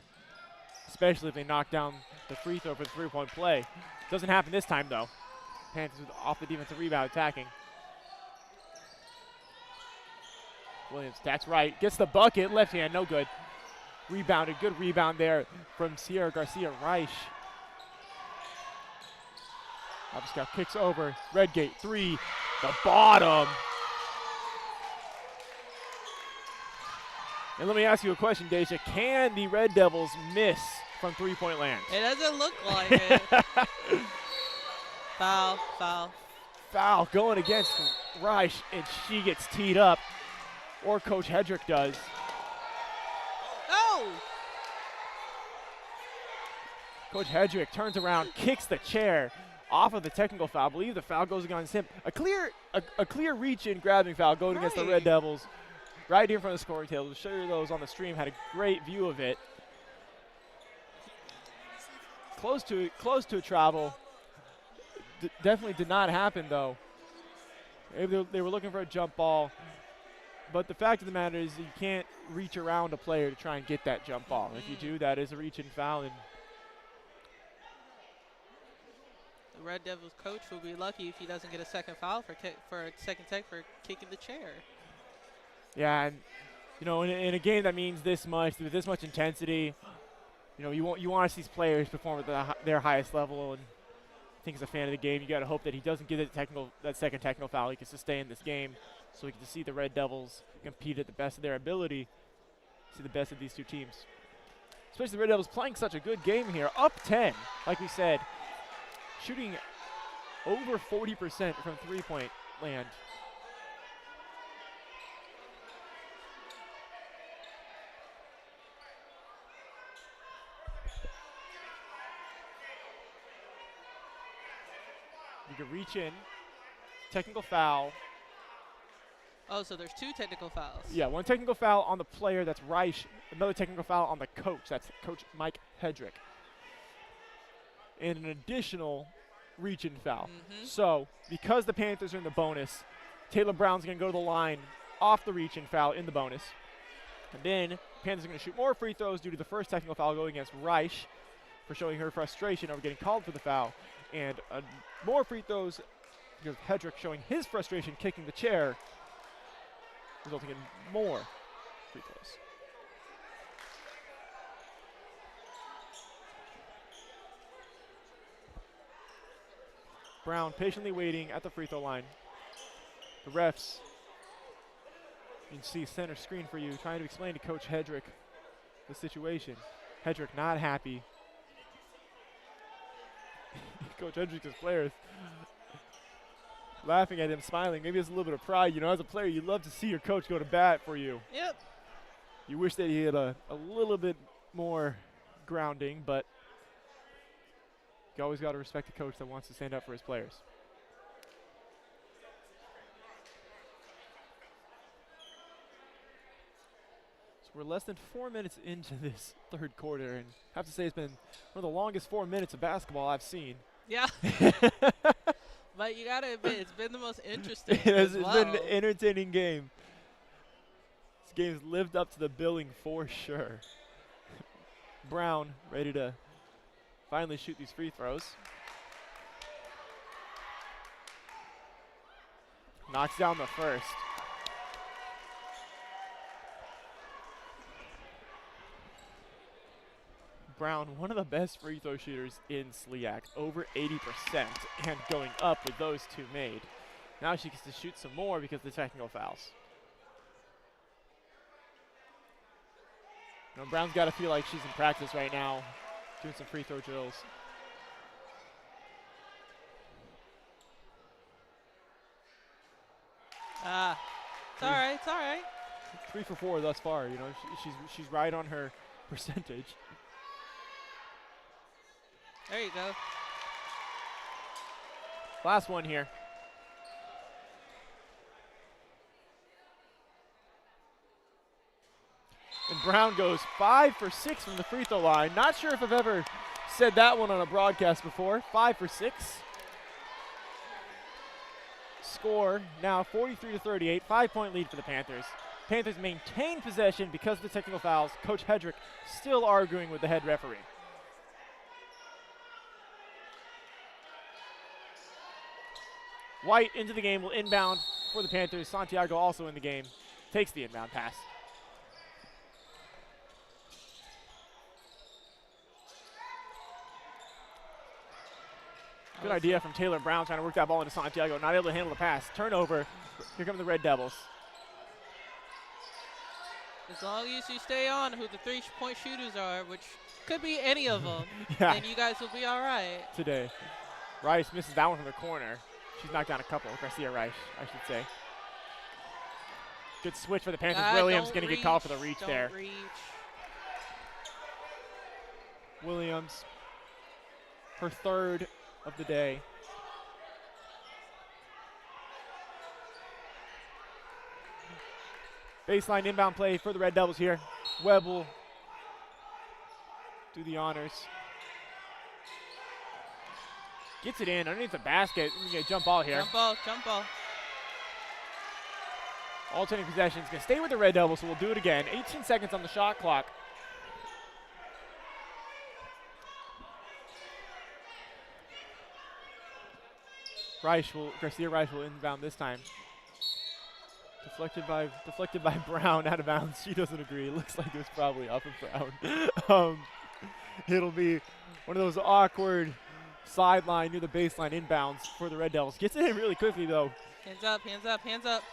especially if they knock down the free throw for the three-point play. Doesn't happen this time, though. Panthers off the defensive rebound attacking. Williams, that's right. Gets the bucket, left hand, no good. Rebounded, good rebound there from Sierra Garcia-Reich. Obscott kicks over. Redgate, 3, the bottom. And let me ask you a question, Deja. Can the Red Devils miss from three-point land? It doesn't look like it. Foul, foul. Foul going against Reich, and she gets teed up. Or Coach Hedrick does. Oh! Coach Hedrick turns around, kicks the chair. off of the technical foul. I believe the foul goes against him. A clear reach-in grabbing foul going against the Red Devils right here in front of the scoring table. To show you those on the stream, had a great view of it. Close to a travel. Definitely did not happen, though. Maybe they were looking for a jump ball. But the fact of the matter is you can't reach around a player to try and get that jump ball. If you do, that is a reach-in foul. And the Red Devils coach will be lucky if he doesn't get a second foul for a second tech for kicking the chair. Yeah, and you know, in a game that means this much, with this much intensity, you know, you want to see these players perform at their highest level. And I think as a fan of the game, you got to hope that he doesn't get that second technical foul. He can sustain this game, so we can see the Red Devils compete at the best of their ability. See the best of these two teams, especially the Red Devils playing such a good game here, up 10, like we said, shooting over 40% from three-point land. You can reach in, technical foul. Oh, so there's 2 technical fouls. Yeah, one technical foul on the player, that's Reich. Another technical foul on the coach, that's Coach Mike Hedrick. And an additional reach-in foul. So, because the Panthers are in the bonus, Taylor Brown's going to go to the line off the reach-in foul in the bonus. And then Panthers are going to shoot more free throws due to the first technical foul going against Reich for showing her frustration over getting called for the foul. And more free throws because of Hedrick showing his frustration kicking the chair, resulting in more free throws. Brown patiently waiting at the free throw line. The refs, you can see center screen for you, trying to explain to Coach Hedrick the situation. Hedrick not happy. Coach Hedrick's players laughing at him, smiling. Maybe it's a little bit of pride. You know, as a player, you love to see your coach go to bat for you. Yep. You wish that he had a little bit more grounding, but you always got to respect the coach that wants to stand up for his players. So we're less than 4 minutes into this third quarter, and I have to say it's been one of the longest 4 minutes of basketball I've seen. Yeah. But you got to admit, it's been the most interesting It's as well. been an entertaining game. This game's lived up to the billing for sure. Brown ready to finally shoot these free throws. Knocks down the first. Brown, one of the best free throw shooters in SLIAC, over 80% and going up with those 2 made. Now she gets to shoot some more because of the technical fouls. You know, Brown's got to feel like she's in practice right now, doing some free throw drills. It's all right. It's all right. 3 for 4 thus far. You know, she's right on her percentage. There you go. Last one here. And Brown goes 5 for 6 from the free throw line. Not sure if I've ever said that one on a broadcast before. 5 for 6. Score now 43-38. 5-point lead for the Panthers. Panthers maintain possession because of the technical fouls. Coach Hedrick still arguing with the head referee. White into the game, will inbound for the Panthers. Santiago also in the game. Takes the inbound pass. Good idea from Taylor Brown trying to work that ball into Santiago. Not able to handle the pass. Turnover. Here come the Red Devils. As long as you stay on who the 3-point shooters are, which could be any of them, Yeah. then you guys will be all right. Today. Rice misses that one from the corner. She's knocked down a couple. Garcia Rice, I should say. Good switch for the Panthers. Williams going to get called for the reach there. Reach. Williams, her third of the day. Baseline inbound play for the Red Devils here. Webb will do the honors. Gets it in underneath the basket. We're going to get a jump ball here. Jump ball, jump ball. Alternating possessions. Going to stay with the Red Devils, so we'll do it again. 18 seconds on the shot clock. Garcia Rice will inbound this time. Deflected by Brown, out of bounds. She doesn't agree. It looks like it was probably off of Brown. It'll be one of those awkward sideline near the baseline inbounds for the Red Devils. Gets it in really quickly though. Hands up, hands up, hands up.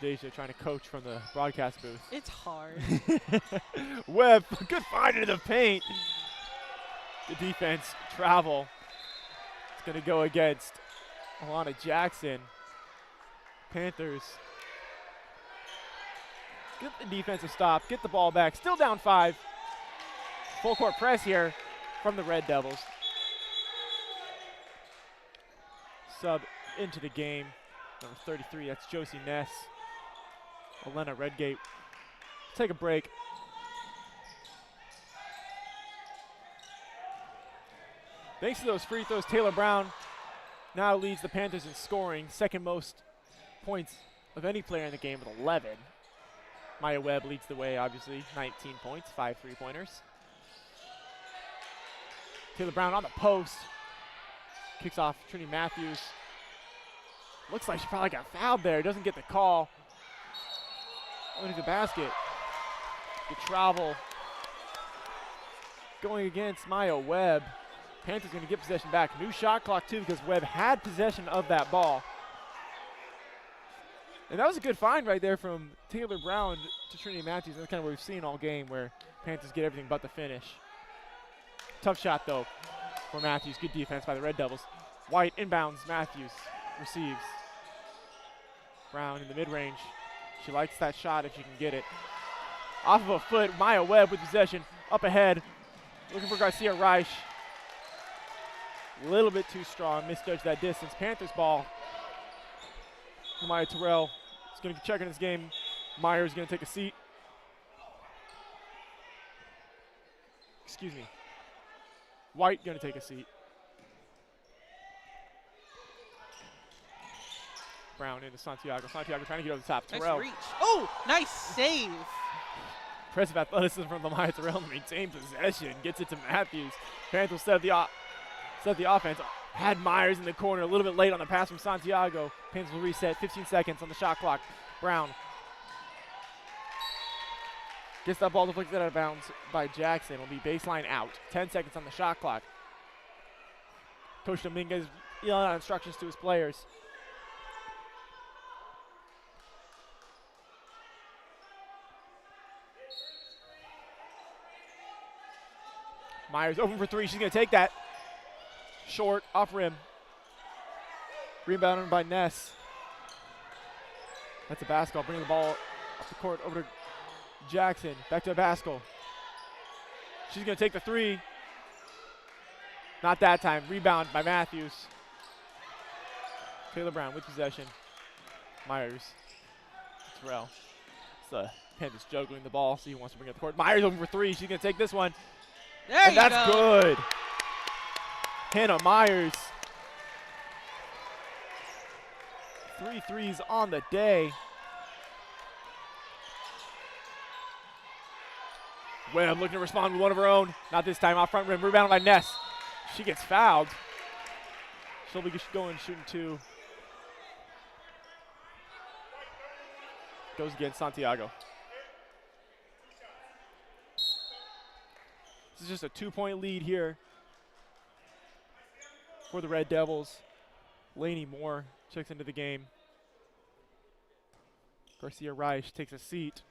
Deja trying to coach from the broadcast booth. It's hard. Webb, good find into the paint. The defense travel. It's going to go against Alana Jackson. Panthers get the defensive stop, get the ball back, still down 5. Full court press here from the Red Devils. Sub into the game, number 33, that's Josie Ness. Elena Redgate. Take a break. Thanks to those free throws, Taylor Brown now leads the Panthers in scoring, second most points of any player in the game with 11. Maya Webb leads the way, obviously, 19 points, 5 3-pointers. Taylor Brown on the post. Kicks off Trinity Matthews. Looks like she probably got fouled there. Doesn't get the call. Underneath the basket. The travel going against Maya Webb. Panthers going to get possession back. New shot clock, too, because Webb had possession of that ball. And that was a good find right there from Taylor Brown to Trinity Matthews. That's kind of what we've seen all game, where Panthers get everything but the finish. Tough shot, though, for Matthews. Good defense by the Red Devils. White inbounds. Matthews receives. Brown in the mid-range. She likes that shot if she can get it. Off of a foot, Maya Webb with possession. Up ahead. Looking for Garcia Reich. A little bit too strong. Misjudged that distance. Panthers ball. Maya Terrell is going to check in this game. Myers going to take a seat. Excuse me. White going to take a seat. Brown into Santiago. Santiago trying to get over the top. Terrell. Nice reach. Oh, nice save. Impressive athleticism from Lamaya Terrell to maintain possession. Gets it to Matthews. Panthers set the offense. Had Myers in the corner a little bit late on the pass from Santiago. Panthers will reset. 15 seconds on the shot clock. Brown gets that ball deflected out of bounds by Jackson. It'll be baseline out. 10 seconds on the shot clock. Coach Dominguez yelling out instructions to his players. Myers open for 3. She's going to take that. Short, off rim. Rebounded by Ness. That's a basketball. Bringing the ball off the court over to Jackson. Back to Baskel. She's going to take the 3. Not that time. Rebound by Matthews. Taylor Brown with possession. Myers. Terrell. It's the Panthers juggling the ball, so he wants to bring it to the court. Myers open for 3. She's going to take this one. There and you that's go. good. Hannah Myers. 3 threes on the day. Webb looking to respond with one of her own. Not this time. Off front rim. Rebound by Ness. She gets fouled. She'll be going shooting 2. Goes against Santiago. This is just a 2-point lead here for the Red Devils. Lainey Moore checks into the game. Garcia Reich takes a seat.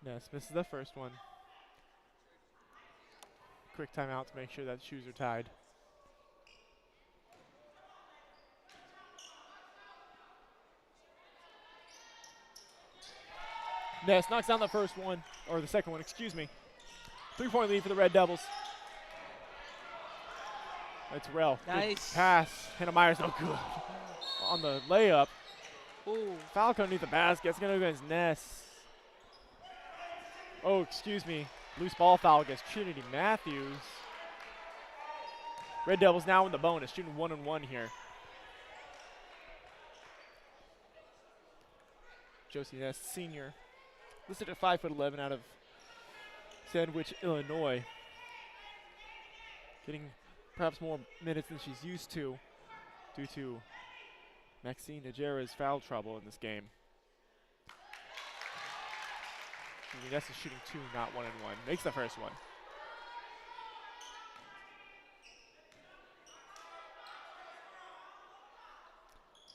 Ness misses the first one. Quick timeout to make sure that shoes are tied. Ness knocks down the first one, or the second one, excuse me. 3-point lead for the Red Devils. That's Terrell. Nice. Good pass. Hannah Myers, no good. On the layup. Ooh. Falco underneath the basket. It's going to go against Ness. Oh, excuse me. Loose ball foul against Trinity Matthews. Red Devils now in the bonus, shooting 1-on-1 here. Josie Ness, senior, listed at 5'11" out of Sandwich, Illinois. Getting perhaps more minutes than she's used to due to Maxine Najera's foul trouble in this game. Ness is shooting 2, not 1-on-1. Makes the first one.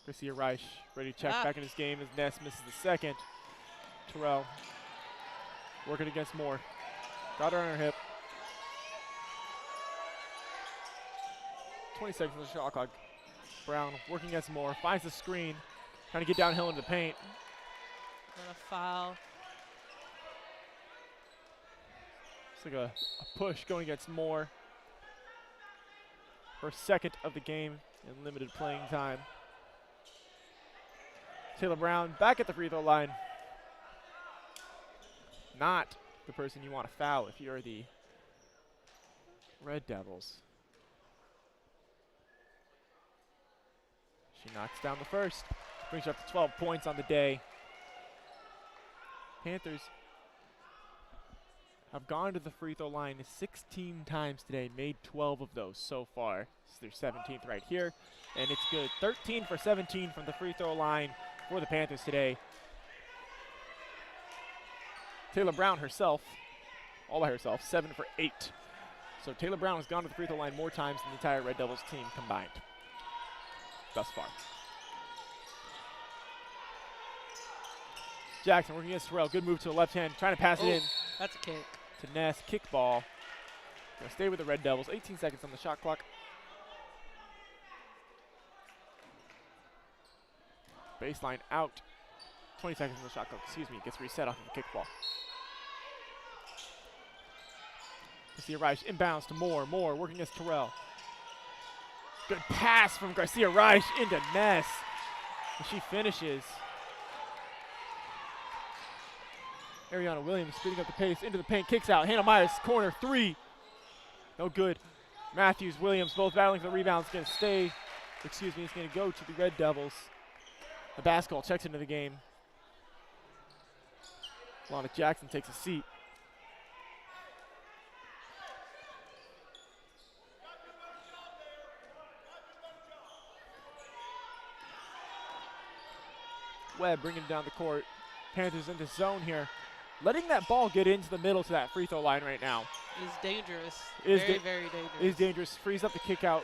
Garcia Reich ready to check back in his game as Ness misses the second. Terrell working against Moore. Got her on her hip. 20 seconds on the shot clock. Brown working against Moore. Finds the screen. Trying to get downhill into the paint. And a foul. It's like a push going against Moore. Her second of the game in limited playing time. Taylor Brown back at the free throw line. Not the person you want to foul if you're the Red Devils. She knocks down the first. Brings her up to 12 points on the day. Panthers have gone to the free throw line 16 times today, made 12 of those so far. This is their 17th right here, and it's good. 13 for 17 from the free throw line for the Panthers today. Taylor Brown herself, all by herself, 7 for 8. So Taylor Brown has gone to the free throw line more times than the entire Red Devils team combined thus far. Jackson working against Terrell. Good move to the left hand, trying to pass it in. That's a kick. To Ness, kick ball. Gonna stay with the Red Devils. 18 seconds on the shot clock. Baseline out. 20 seconds on the shot clock. Excuse me. Gets reset off of the kickball. Garcia Reich inbounds to Moore. Moore working against Terrell. Good pass from Garcia Reich into Ness. And she finishes. Ariana Williams speeding up the pace into the paint, kicks out. Hannah Myers, corner, 3. No good. Matthews, Williams, both battling for the rebound. It's going to stay. Excuse me, it's going to go to the Red Devils. The basketball checks into the game. Lana Jackson takes a seat. Webb bringing it down the court. Panthers into zone here. Letting that ball get into the middle to that free throw line right now is dangerous. Very dangerous. Is dangerous. Frees up the kick out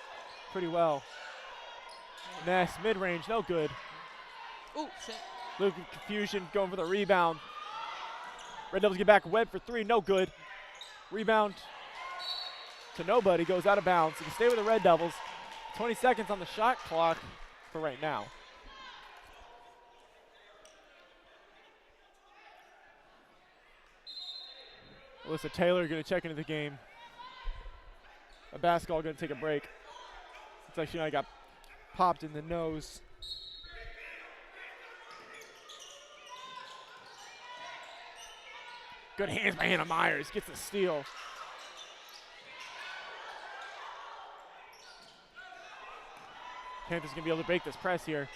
pretty well. Ness, mid-range, no good. Ooh, shit. Little confusion, going for the rebound. Red Devils get back. Webb for 3, no good. Rebound to nobody, goes out of bounds. You can stay with the Red Devils. 20 seconds on the shot clock for right now. Alyssa Taylor going to check into the game. A basketball going to take a break. Looks like she might have got popped in the nose. Good hands by Hannah Myers. Gets the steal. Panthers going to be able to break this press here.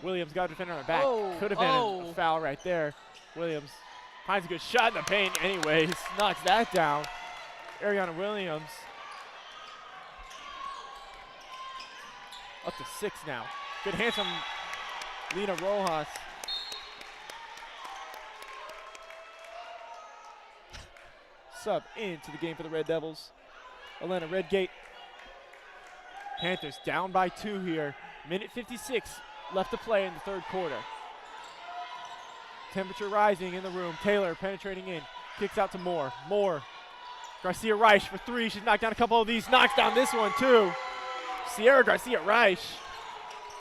Williams got a defender on her back. Could have been a foul right there. Williams finds a good shot in the paint anyways. Knocks that down. Ariana Williams up to 6 now. Good hands from Lena Rojas. Sub into the game for the Red Devils. Elena Redgate. Panthers down by 2 here. Minute 56 left to play in the third quarter. Temperature rising in the room. Taylor penetrating in. Kicks out to Moore. Moore. Garcia Reich for 3. She's knocked down a couple of these. Knocks down this one too. Sierra Garcia Reich.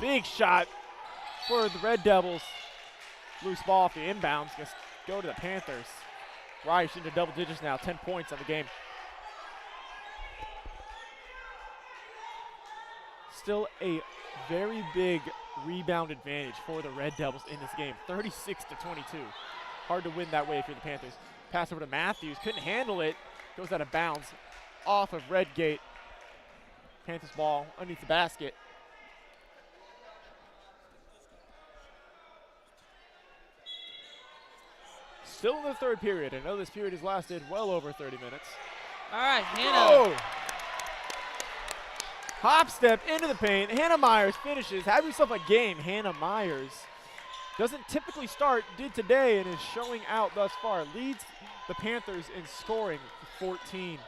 Big shot for the Red Devils. Loose ball off the inbounds. Gonna go to the Panthers. Reich into double digits now, 10 points on the game. Still a very big rebound advantage for the Red Devils in this game, 36-22. Hard to win that way if you're the Panthers. Pass over to Matthews, couldn't handle it, goes out of bounds off of Redgate. Panthers ball underneath the basket. Still in the third period. I know this period has lasted well over 30 minutes. All right, Hannah. Oh! Hop step into the paint. Hannah Myers finishes. Have yourself a game. Hannah Myers doesn't typically start, did today, and is showing out thus far. Leads the Panthers in scoring for 14.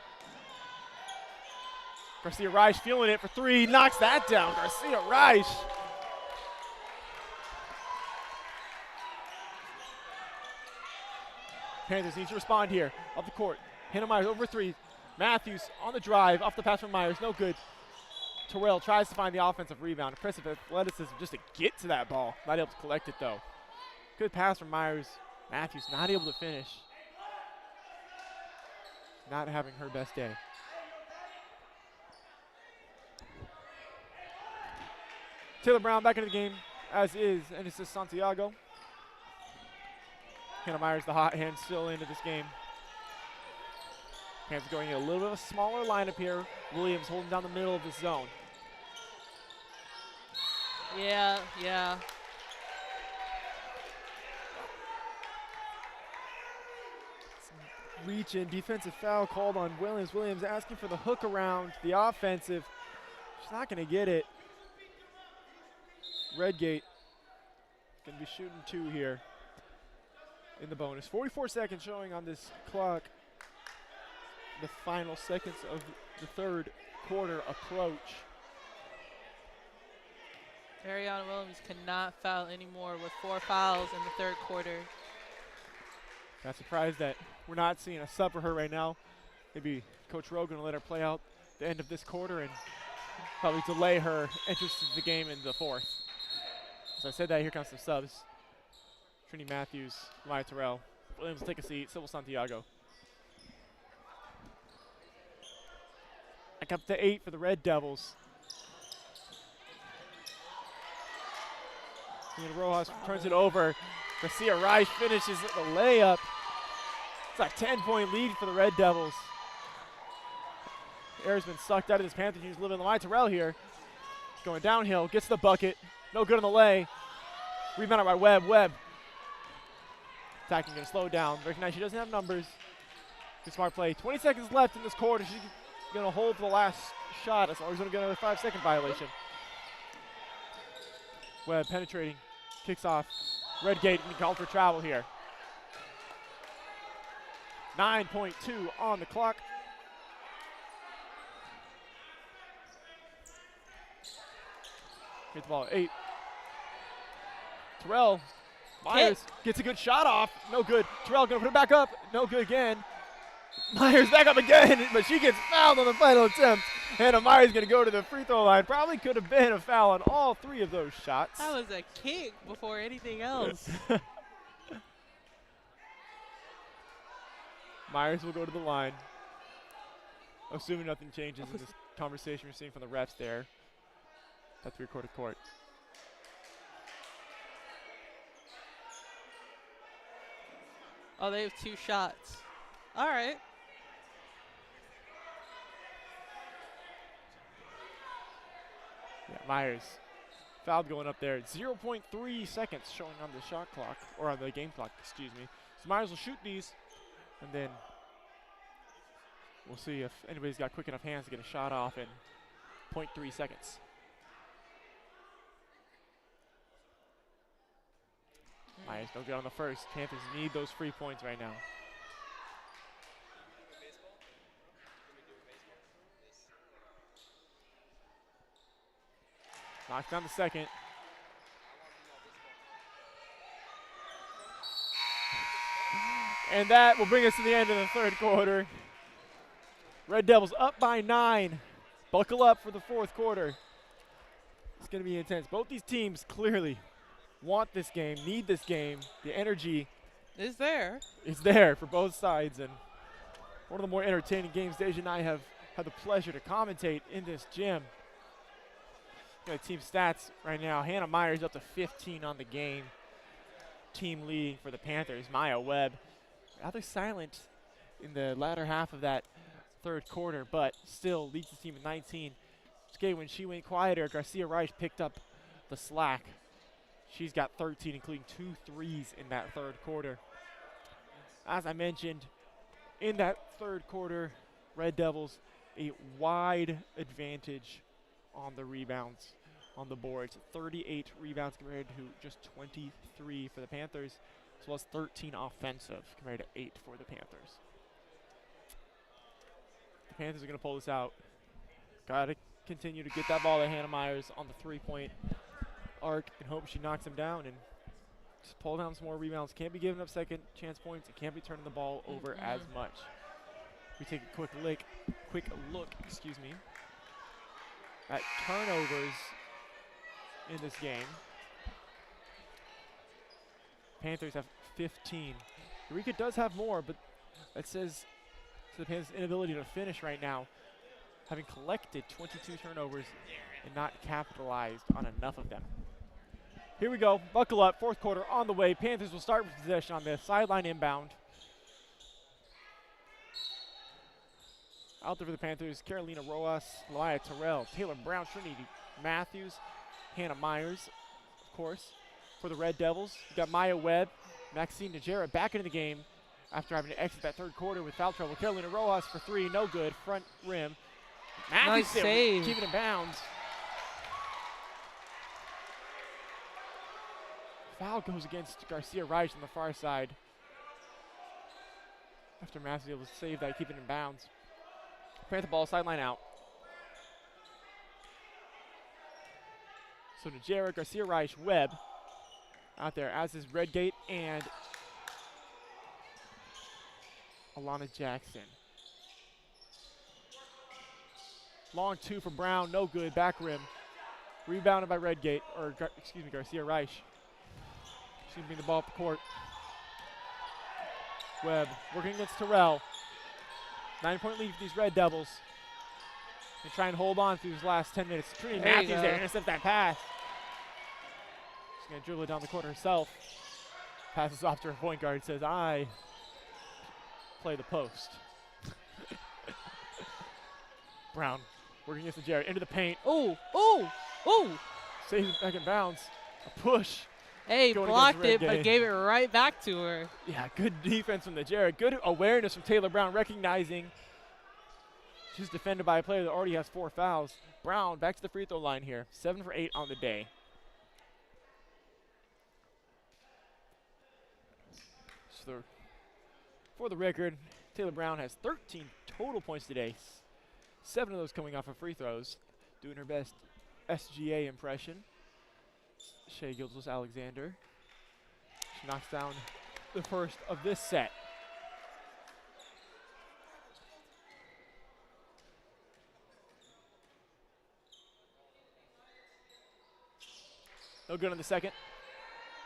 Garcia Reich feeling it for three. Knocks that down. Garcia Reich. Panthers need to respond here. Up the court. Hannah Myers over three. Matthews on the drive. Off the pass from Myers. No good. Terrell tries to find the offensive rebound. Impressive athleticism just to get to that ball. Not able to collect it, though. Good pass from Myers. Matthews not able to finish. Not having her best day. Taylor Brown back into the game, as is Enesis Santiago. Hannah Myers, the hot hand, still into this game. Panthers going in a little bit of a smaller lineup here. Williams holding down the middle of the zone. Yeah. Reach in, defensive foul called on Williams. Williams asking for the hook around the offensive. She's not going to get it. Redgate going to be shooting two here in the bonus. 44 seconds showing on this clock. The final seconds of the third quarter approach. Ariana Williams cannot foul anymore with 4 fouls in the third quarter. Not surprised that we're not seeing a sub for her right now. Maybe Coach Rogan will let her play out the end of this quarter and probably delay her entrance to the game in the fourth. As I said that, here comes some subs. Trini Matthews, Maya Terrell. Williams will take a seat. Sybil Santiago. Back up to 8 for the Red Devils. And Rojas turns it over. Garcia Reich finishes the layup. It's a 10-point lead for the Red Devils. Air's been sucked out of this Panther team's living. Maya Terrell here. Going downhill, gets the bucket. No good on the lay. Rebounded by Webb. Webb. Attacking, going to slow down. Recognize she doesn't have numbers. Good smart play. 20 seconds left in this quarter. She's going to hold for the last shot as long as she's going to get another 5-second violation. Webb penetrating. Kicks off. Redgate being called for travel here. 9.2 on the clock. Get the ball at 8. Terrell. Myers gets a good shot off. No good. Terrell going to put it back up. No good again. Myers back up again, but she gets fouled on the final attempt. Hannah Myers going to go to the free throw line. Probably could have been a foul on all 3 of those shots. That was a kick before anything else. Myers will go to the line. Assuming nothing changes in this conversation we're seeing from the refs there at 3-quarter court. Oh, they have 2 shots. All right. Yeah, Myers. Foul going up there. 0.3 seconds showing on the shot clock, or on the game clock, excuse me. So Myers will shoot these, and then we'll see if anybody's got quick enough hands to get a shot off in 0.3 seconds. Myers don't get on the first. Panthers need those free points right now. Knocks down the second. And that will bring us to the end of the third quarter. Red Devils up by 9. Buckle up for the fourth quarter. It's going to be intense. Both these teams clearly want this game, need this game. The energy Is there? It's there for both sides, and one of the more entertaining games Deja and I have had the pleasure to commentate in this gym. Got team stats right now. Hannah Myers up to 15 on the game. Team leading for the Panthers. Maya Webb rather silent in the latter half of that third quarter, but still leads the team at 19. Okay, when she went quieter, Garcia Reich picked up the slack. She's got 13, including 2 threes in that third quarter. As I mentioned, in that third quarter, Red Devils a wide advantage on the rebounds on the boards. 38 rebounds compared to just 23 for the Panthers, as well as 13 offensive compared to 8 for the Panthers. The Panthers are going to pull this out. Got to continue to get that ball to Hannah Myers on the three-point arc and hope she knocks him down and just pull down some more rebounds. Can't be giving up second chance points. It can't be turning the ball over as much. We take a quick look, at turnovers in this game. Panthers have 15. Eureka does have more, but that says to the Panthers' inability to finish right now, having collected 22 turnovers and not capitalized on enough of them. Here we go. Buckle up. Fourth quarter on the way. Panthers will start with possession on this. Sideline inbound. Out there for the Panthers, Carolina Rojas, Laya Terrell, Taylor Brown, Trinity Matthews, Hannah Myers, of course. For the Red Devils, we've got Maya Webb, Maxine Najera back into the game after having to exit that third quarter with foul trouble. Carolina Rojas for 3, no good, front rim. Matthews Nice save. keeping in bounds. Foul goes against Garcia Reich on the far side. After Matthews able to save that, keep it in bounds. Panther ball sideline out. So Najera, Garcia Reich, Webb out there, as is Redgate and Alana Jackson. Long 2 for Brown, no good, back rim. Rebounded by Redgate, or Garcia Reich. She's gonna bring the ball up the court. Webb working against Terrell. 9-point lead for these Red Devils. And try and hold on through these last 10 minutes. Trinity Matthews there, intercept that pass. She's going to dribble it down the court herself. Passes off to her point guard, says, I play the post. Brown working against the Jared, into the paint. Oh. Saves it back in bounds. A push. Hey, Going blocked it, against but Redgate. gave it right back to her. Yeah, good defense from the Jared. Good awareness from Taylor Brown, recognizing she's defended by a player that already has 4 fouls. Brown back to the free throw line here. 7 for 8 on the day. So for the record, Taylor Brown has 13 total points today. 7 of those coming off of free throws. Doing her best SGA impression. Shea Gilgeous-Alexander. She knocks down the first of this set. No good on the second.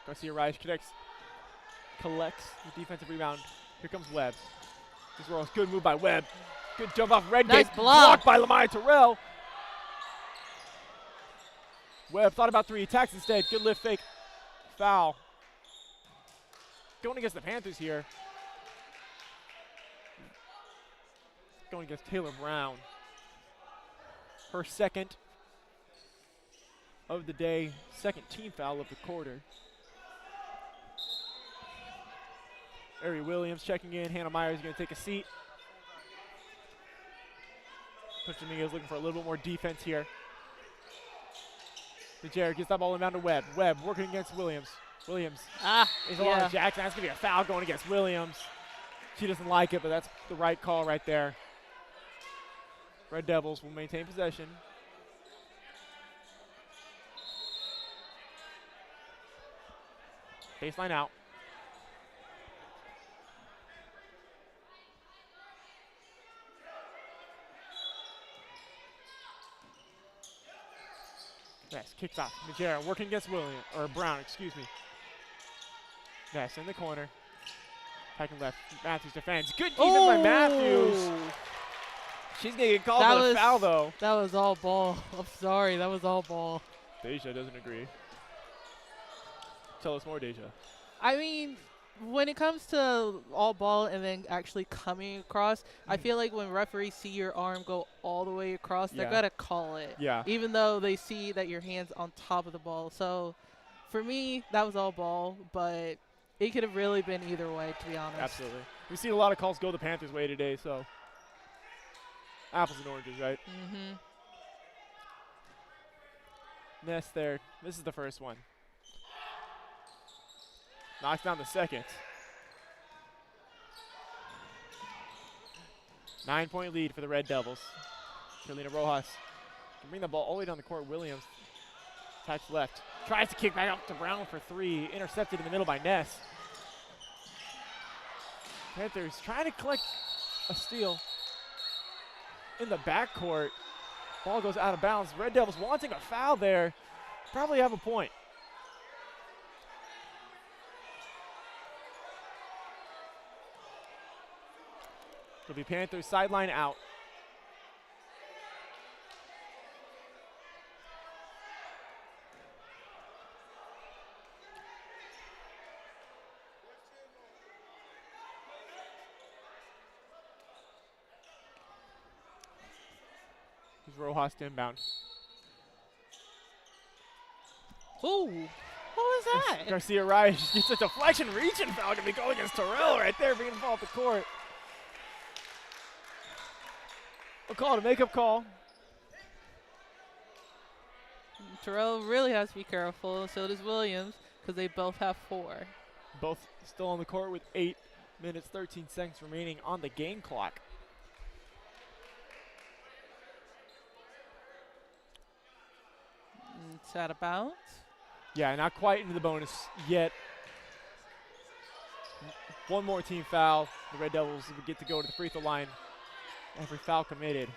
Garcia Reich collects the defensive rebound. Here comes Webb. This was a good move by Webb. Good jump off Redgate. Nice block. Blocked by Lamaya Terrell. Webb thought about 3, attacks instead. Good lift fake. Foul. Going against the Panthers here. Going against Taylor Brown. Her second of the day, second team foul of the quarter. Ari Williams checking in. Hannah Myers is going to take a seat. Coach Dominguez looking for a little bit more defense here. The Jared gets that ball inbound to Webb. Webb working against Williams. Williams is Alana Jackson. That's going to be a foul going against Williams. She doesn't like it, but that's the right call right there. Red Devils will maintain possession. Baseline out. Yes, kicks off. Najera working against Brown, excuse me. Yes, in the corner. Attacking left. Matthews defends. Good defense by Matthews. She's going to get called for the foul, though. That was all ball. I'm sorry. That was all ball. Deja doesn't agree. Tell us more, Deja. I mean, when it comes to all ball and then actually coming across, I feel like when referees see your arm go all the way across, they're going to call it. Yeah. Even though they see that your hand's on top of the ball. So, for me, that was all ball, but it could have really been either way, to be honest. Absolutely. We've seen a lot of calls go the Panthers' way today, so apples and oranges, right? Mm-hmm. Ness there. This is the first one. Knocks down the second. 9-point lead for the Red Devils. Carolina Rojas can bring the ball all the way down the court. Williams attacks left. Tries to kick back out to Brown for three. Intercepted in the middle by Ness. Panthers trying to collect a steal in the backcourt. Ball goes out of bounds. Red Devils wanting a foul there. Probably have a point. It'll be Panthers sideline out. Here's Rojas to inbound. Ooh, what was that? Garcia Rice gets a deflection, reaching foul. Gonna be going against Terrell right there, bringing the ball off the court. A call to make-up call. Terrell really has to be careful, so does Williams, because they both have 4. Both still on the court with 8 minutes, 13 seconds remaining on the game clock. It's out of bounds. Yeah, not quite into the bonus yet. One more team foul. The Red Devils will get to go to the free throw line. Every foul committed.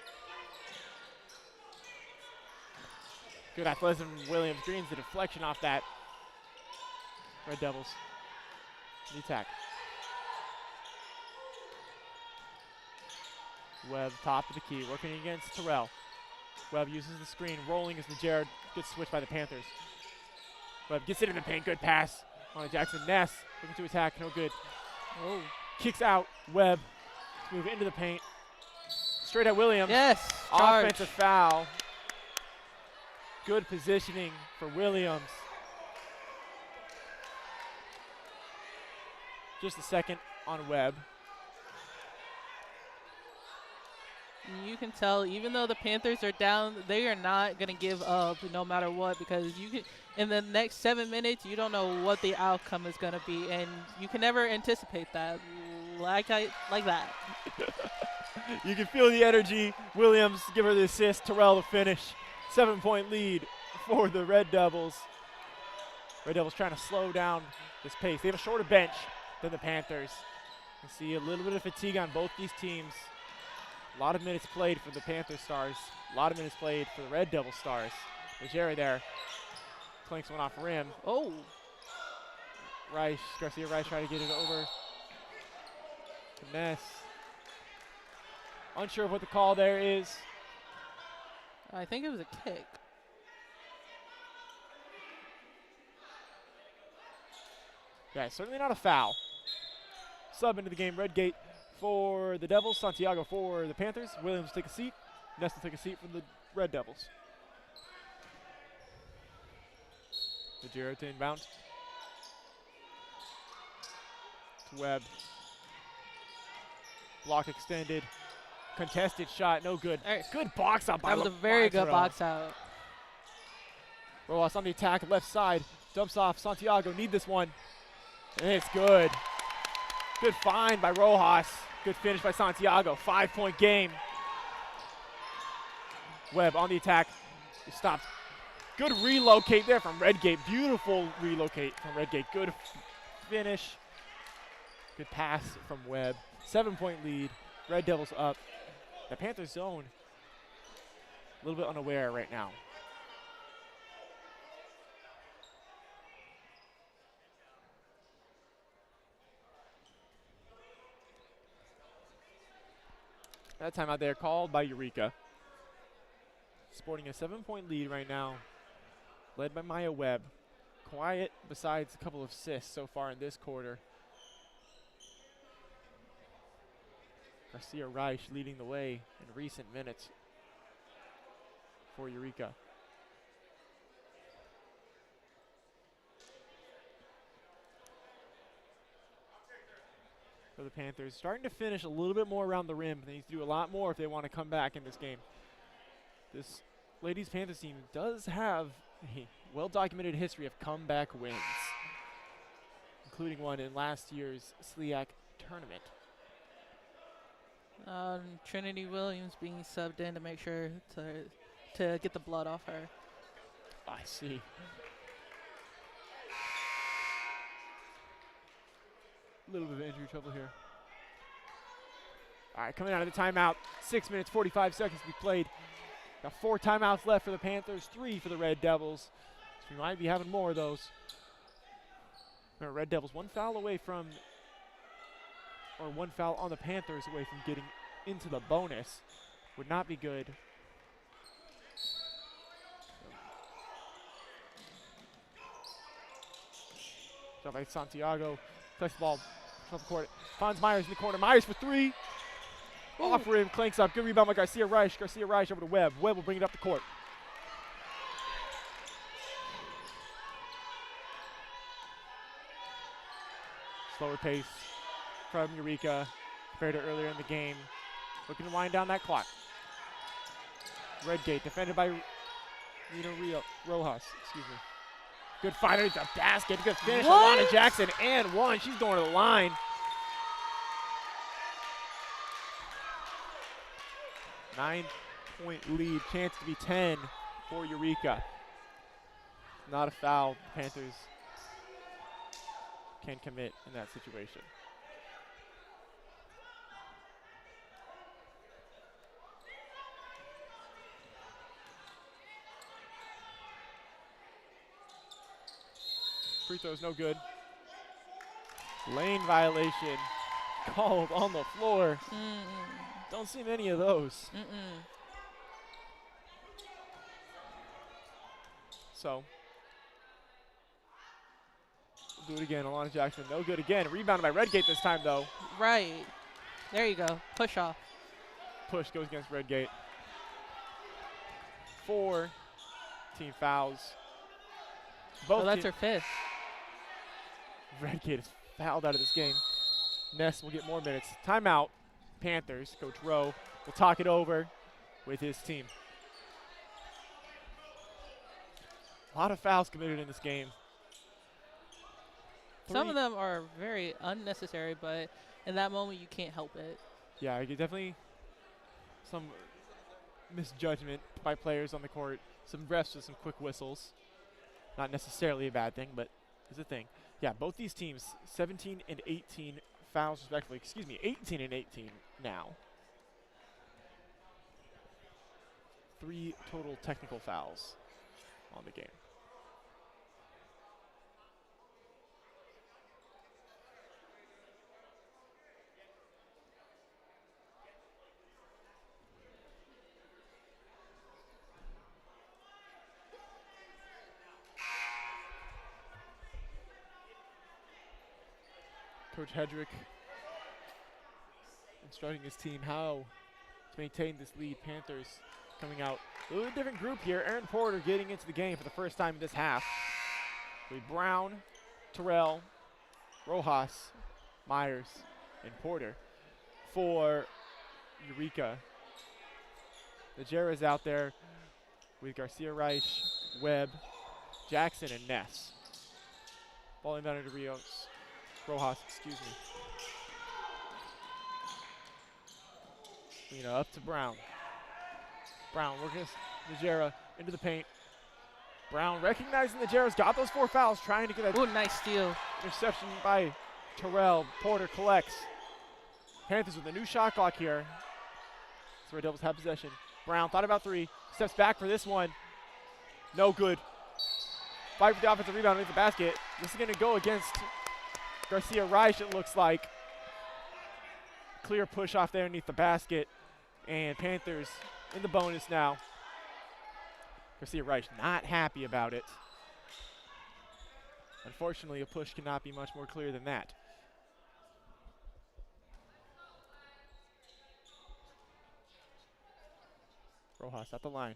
Good athleticism from Williams. Green's the deflection off that. Red Devils. The attack. Webb, top of the key, working against Terrell. Webb uses the screen, rolling as Najared gets switched by the Panthers. Webb gets it in the paint, good pass on to Jackson Ness. Looking to attack, no good. Oh. Kicks out, Webb to move into the paint. Straight at Williams. Yes, charge. Offensive foul. Good positioning for Williams. Just a second on Webb. You can tell, even though the Panthers are down, they are not going to give up no matter what, because you can, in the next 7 minutes, you don't know what the outcome is going to be, and you can never anticipate that like that. You can feel the energy. Williams give her the assist. Terrell the finish. 7-point lead for the Red Devils. Red Devils trying to slow down this pace. They have a shorter bench than the Panthers. You see a little bit of fatigue on both these teams. A lot of minutes played for the Panther Stars. A lot of minutes played for the Red Devil Stars. Jerry there clinks one off rim. Oh. Garcia Rice trying to get it over. Ness. Unsure of what the call there is. I think it was a kick. Yeah, certainly not a foul. Sub into the game, Redgate for the Devils, Santiago for the Panthers. Williams take a seat. Ness will take a seat for the Red Devils. Najera to inbound. To Webb. Block extended. Contested shot, no good. Right. Good box out by That was a very good box out. Rojas on the attack, left side. Dumps off Santiago, need this one. And it's good. Good find by Rojas. Good finish by Santiago. 5-point game. Webb on the attack. He stopped. Good relocate there from Redgate. Beautiful relocate from Redgate. Good finish. Good pass from Webb. 7-point lead. Red Devils up. The Panthers zone a little bit unaware right now. That timeout there called by Eureka. Sporting a 7-point lead right now, led by Maya Webb. Quiet besides a couple of assists so far in this quarter. Garcia Reich leading the way in recent minutes for Eureka. For the Panthers, starting to finish a little bit more around the rim. They need to do a lot more if they want to come back in this game. This ladies Panthers team does have a well-documented history of comeback wins, including one in last year's SLIAC tournament. Trinity Williams being subbed in to make sure to get the blood off her. I see. A little bit of injury trouble here. All right, coming out of the timeout. 6 minutes, 45 seconds to be played. Got 4 timeouts left for the Panthers, 3 for the Red Devils. So we might be having more of those. Remember, Red Devils 1 foul away from, or 1 foul on the Panthers away from getting into the bonus. Would not be good. Shot by Santiago. Touch the ball. Off the court. Finds Myers in the corner. Myers for 3. Ooh. Off rim. Clanks up. Good rebound by Garcia Reich. Garcia Reich over to Webb. Webb will bring it up the court. Slower pace from Eureka compared to earlier in the game. Looking to wind down that clock. Redgate defended by Rojas. Excuse me. Good fight underneath the basket. Good finish. Alana Jackson and 1. She's going to the line. Nine-point lead. Chance to be 10 for Eureka. Not a foul. The Panthers can commit in that situation. Free throw's no good. Lane violation called on the floor. Don't see many of those. So, we'll do it again. Alana Jackson, no good again. Rebounded by Redgate this time, though. Right. There you go. Push off. Push goes against Redgate. 4 team fouls. Oh, that's her 5th. Redgate is fouled out of this game. Ness will get more minutes. Timeout. Panthers. Coach Rowe will talk it over with his team. A lot of fouls committed in this game. Some of them are very unnecessary, but in that moment you can't help it. Yeah, definitely some misjudgment by players on the court. Some refs with some quick whistles. Not necessarily a bad thing, but it's a thing. Yeah, both these teams, 17 and 18 fouls respectively. Excuse me, 18 and 18 now. 3 total technical fouls on the game. Coach Hedrick instructing his team how to maintain this lead. Panthers coming out a little different group here. Aaron Porter getting into the game for the first time in this half. With Brown, Terrell, Rojas, Myers, and Porter. For Eureka, Najera's out there with Garcia Reich, Webb, Jackson, and Ness. Ball inbounded to Rojas, excuse me. Up to Brown. Brown working Najera into the paint. Brown recognizing Najera's got those 4 fouls, trying to get that. Ooh, nice steal. Interception by Terrell. Porter collects. Panthers with a new shot clock here. So Red Devils have possession. Brown thought about 3. Steps back for this one. No good. Fight for the offensive rebound underneath the basket. This is going to go against Garcia Reich, it looks like. Clear push off there underneath the basket. And Panthers in the bonus now. Garcia Reich not happy about it. Unfortunately, a push cannot be much more clear than that. Rojas at the line.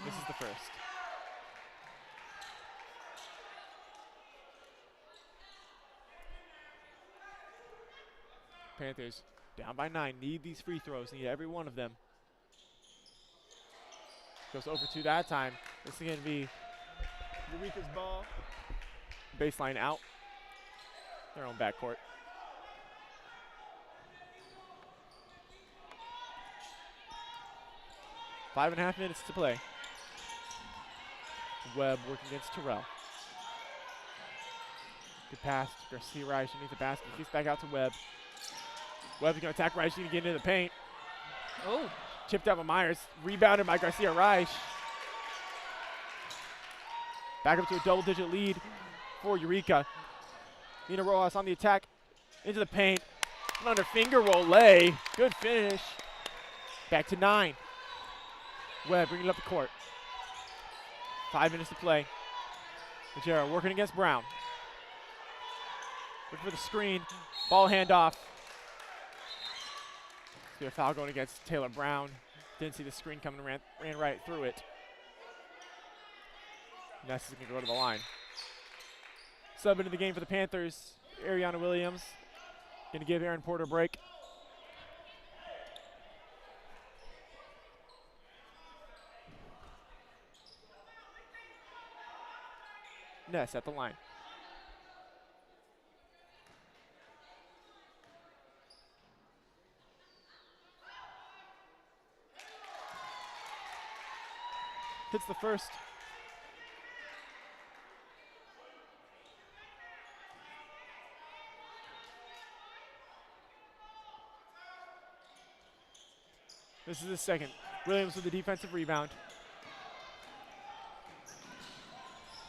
This is the first. Panthers down by 9. Need these free throws. Need every one of them. Goes over 2 that time. This is going to be Eureka's ball. Baseline out. Their own backcourt. Five and a half minutes to play. Webb working against Terrell. Good pass to Garcia Rice. She needs the basket. Kicks back out to Webb. Webb's going to attack Rice. She needs to get into the paint. Oh. Chipped out by Myers. Rebounded by Garcia Rice. Back up to a double-digit lead for Eureka. Nina Rojas on the attack. Into the paint. Under finger roll lay. Good finish. Back to 9. Webb bringing it up the court. 5 minutes to play. Najera working against Brown. Looking for the screen. Ball handoff. See a foul going against Taylor Brown. Didn't see the screen coming, ran right through it. Ness is going to go to the line. Sub into the game for the Panthers, Ariana Williams. Going to give Aaron Porter a break. Ness at the line. Hits the first. This is the second. Williams with the defensive rebound.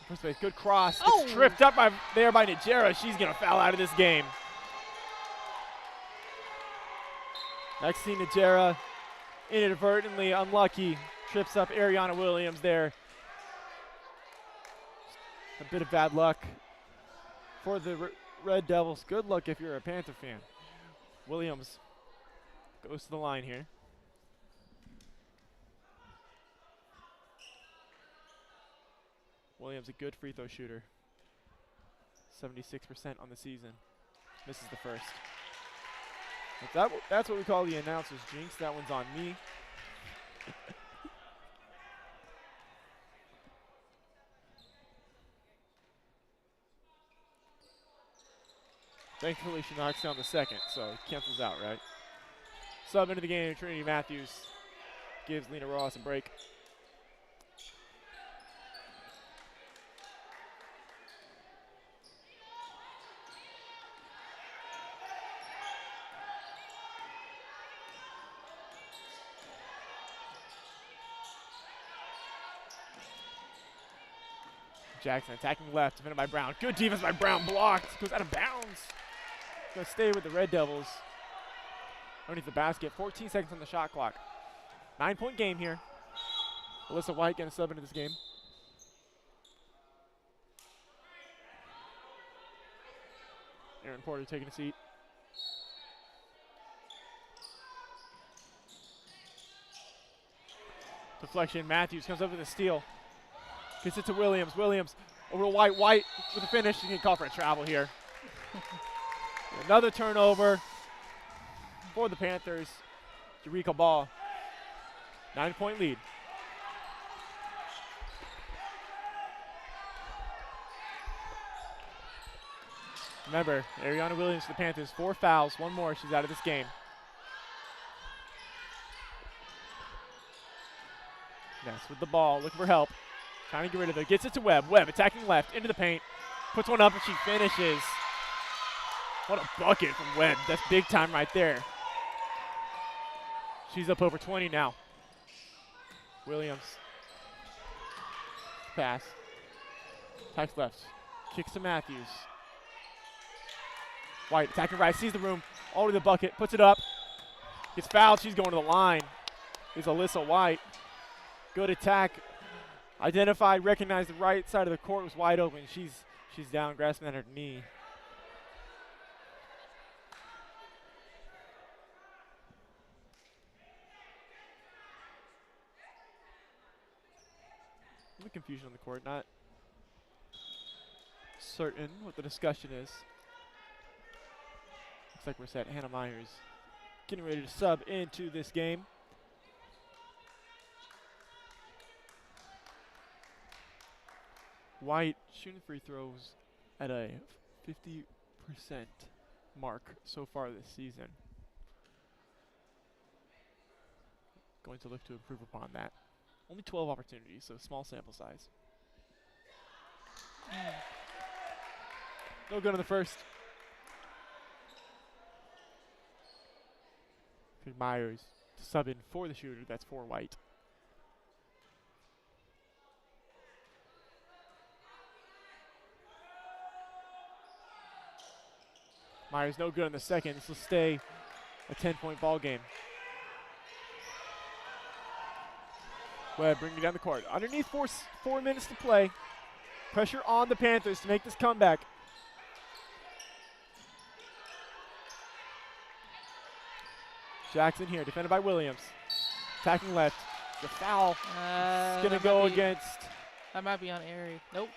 First base, good cross. It's tripped up there by Najera. She's going to foul out of this game. Maxine Najera, inadvertently unlucky, trips up Ariana Williams there. A bit of bad luck for the Red Devils. Good luck if you're a Panther fan. Williams goes to the line here. Williams, a good free throw shooter. 76% on the season. Misses the first. That's what we call the announcer's jinx. That one's on me. Thankfully, she knocks down the second, so it cancels out, right? Sub into the game, Trinity Matthews gives Lena Ross a break. Jackson attacking left, defended by Brown. Good defense by Brown, blocked, goes out of bounds. Gonna stay with the Red Devils. Underneath the basket, 14 seconds on the shot clock. 9-point game here. Alyssa White gonna sub into this game. Aaron Porter taking a seat. Deflection, Matthews comes up with a steal. Gets it to Williams. Williams over to White. White with a finish. She's going to call for a travel here. Another turnover for the Panthers. Eureka ball. 9-point lead. Remember, Ariana Williams for the Panthers. 4 fouls. 1 more. She's out of this game. Ness with the ball. Looking for help. Trying to get rid of it. Gets it to Webb. Webb attacking left. Into the paint. Puts one up and she finishes. What a bucket from Webb. That's big time right there. She's up over 20 now. Williams. Pass. Attacks left. Kicks to Matthews. White attacking right. Sees the room. All to the bucket. Puts it up. Gets fouled. She's going to the line. Is Alyssa White. Good attack. Identified, recognized the right side of the court was wide open. She's down, grasping at her knee. A little confusion on the court. Not certain what the discussion is. Looks like we're set. Hannah Myers getting ready to sub into this game. White shooting free throws at a 50% mark so far this season. Going to look to improve upon that. Only 12 opportunities, so small sample size. No good on the first. Myers to sub in for the shooter. That's for White. Myers no good on the second. This will stay a 10-point ball game. Webb bringing it down the court. Underneath 4 minutes to play. Pressure on the Panthers to make this comeback. Jackson here, defended by Williams. Attacking left. The foul is going to go against. That might be on Aerie. Nope.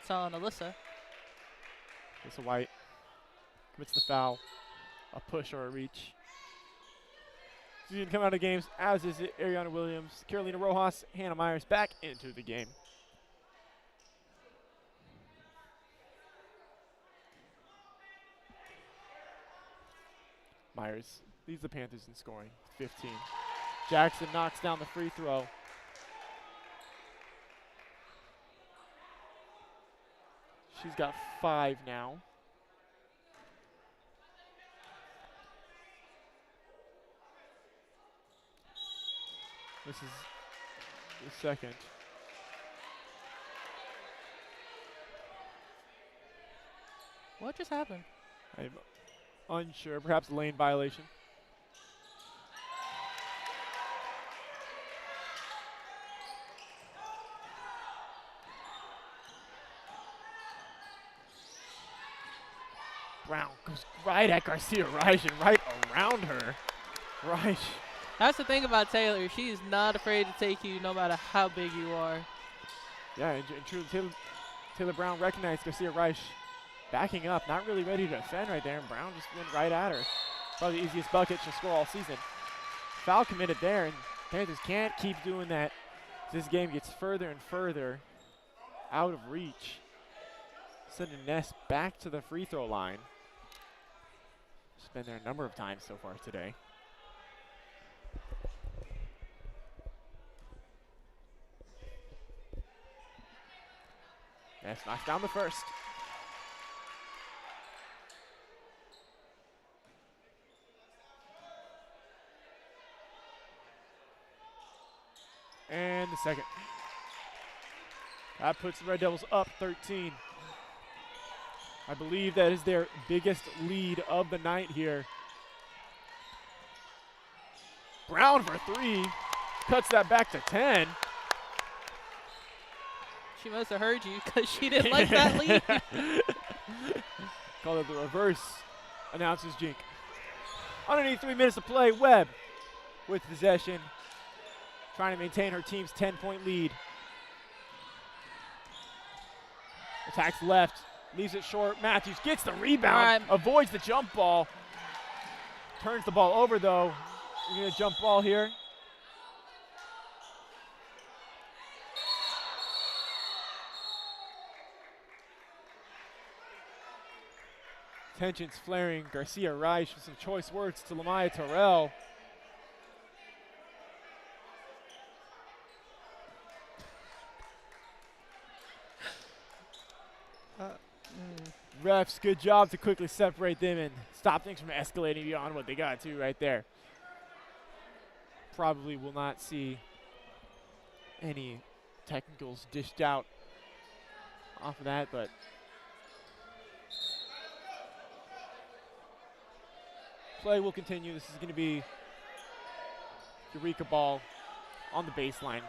It's on Alyssa. Alyssa White commits the foul. A push or a reach. She's going to come out of games, as is Ariana Williams. Carolina Rojas, Hannah Myers back into the game. Myers leads the Panthers in scoring, 15. Jackson knocks down the free throw. She's got 5 now. This is the second. What just happened? I'm unsure. Perhaps a lane violation. Brown goes right at Garcia Reich and right around her. Reich. That's the thing about Taylor. She is not afraid to take you no matter how big you are. Yeah, and truly Taylor Brown recognized Garcia Reich backing up, not really ready to defend right there, and Brown just went right at her. Probably the easiest bucket she'll score all season. Foul committed there, and Panthers can't keep doing that. This game gets further and further out of reach. Sending Ness back to the free throw line. She's been there a number of times so far today. Ness knocks down the first. And the second. That puts the Red Devils up 13. I believe that is their biggest lead of the night here. Brown for 3. Cuts that back to 10. She must have heard you because she didn't like that lead. Call it the reverse, announces Jink. Underneath 3 minutes to play, Webb with possession, trying to maintain her team's 10-point lead. Attacks left, leaves it short. Matthews gets the rebound, avoids the jump ball. Turns the ball over, though. You're going to jump ball here. Tensions flaring. Garcia Reich with some choice words to Lamaya Terrell. Refs, good job to quickly separate them and stop things from escalating beyond what they got to right there. Probably will not see any technicals dished out off of that, but play will continue. This is going to be Eureka ball on the baseline.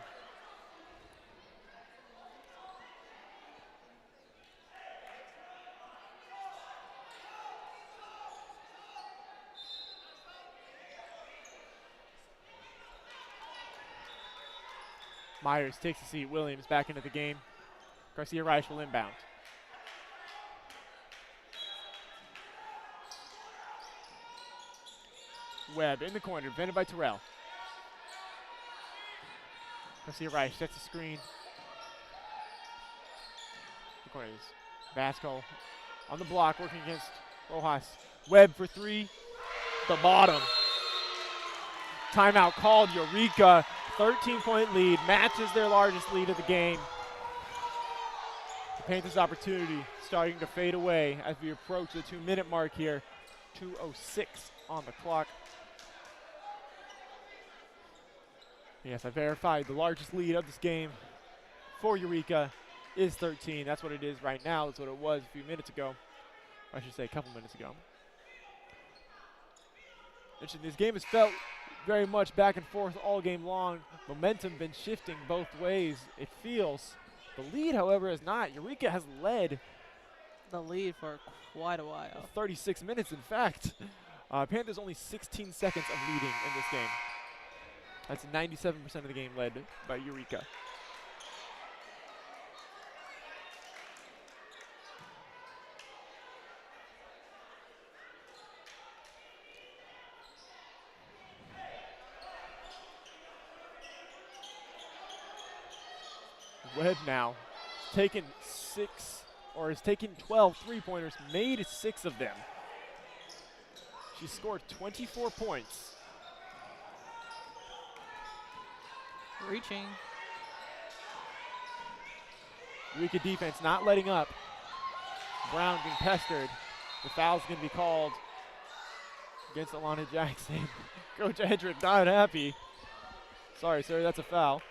Myers takes a seat. Williams back into the game. Garcia Rice will inbound. Webb in the corner, defended by Terrell. Garcia Rice sets the screen. The corner is Vasco on the block, working against Rojas. Webb for three. The bottom. Timeout called. Eureka, 13-point lead, matches their largest lead of the game. The Panthers' opportunity starting to fade away as we approach the 2-minute mark here. 2:06 on the clock. Yes, I verified the largest lead of this game for Eureka is 13. That's what it is right now. That's what it was a few minutes ago. I should say a couple minutes ago. This game has felt very much back and forth all game long. Momentum been shifting both ways, it feels. The lead, however, is not. Eureka has led The lead for quite a while. 36 minutes, in fact. Panthers only 16 seconds of leading in this game. That's 97% of the game led by Eureka. Webb now taken 12 three-pointers, made 6 of them. She scored 24 points. Reaching. Eureka defense not letting up. Brown being pestered. The foul's going to be called against Alana Jackson. Coach Hedrick not happy. Sorry, sir, that's a foul.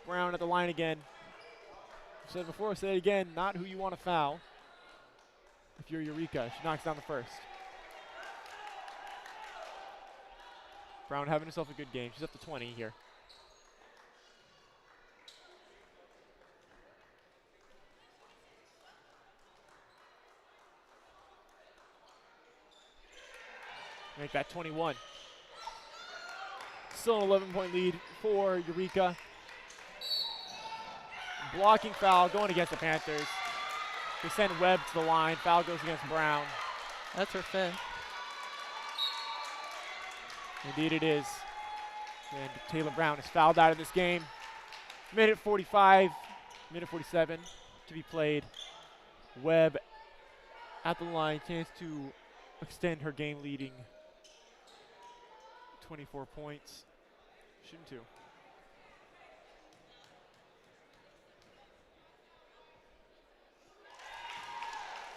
Brown at the line again. I said before, say it again, not who you want to foul. If you're Eureka, she knocks down the first. Brown having herself a good game. She's up to 20 here. Make that 21. Still an 11-point lead for Eureka. Blocking foul going against the Panthers. They send Webb to the line. Foul goes against Brown. That's her fifth. Indeed it is. And Taylor Brown is fouled out of this game. Minute 45, minute 47 to be played. Webb at the line, chance to extend her game leading 24 points. Shooting 2.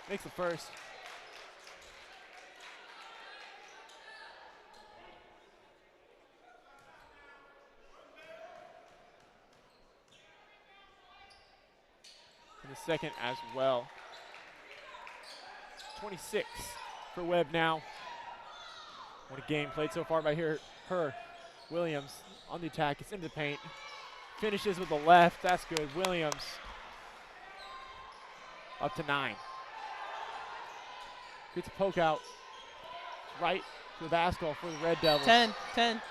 Makes the first. And the second as well. 26 for Webb now. What a game played so far by her. Williams on the attack. It's into the paint. Finishes with the left. That's good. Williams up to 9. Gets a poke out. Right to the basket for the Red Devils. 10.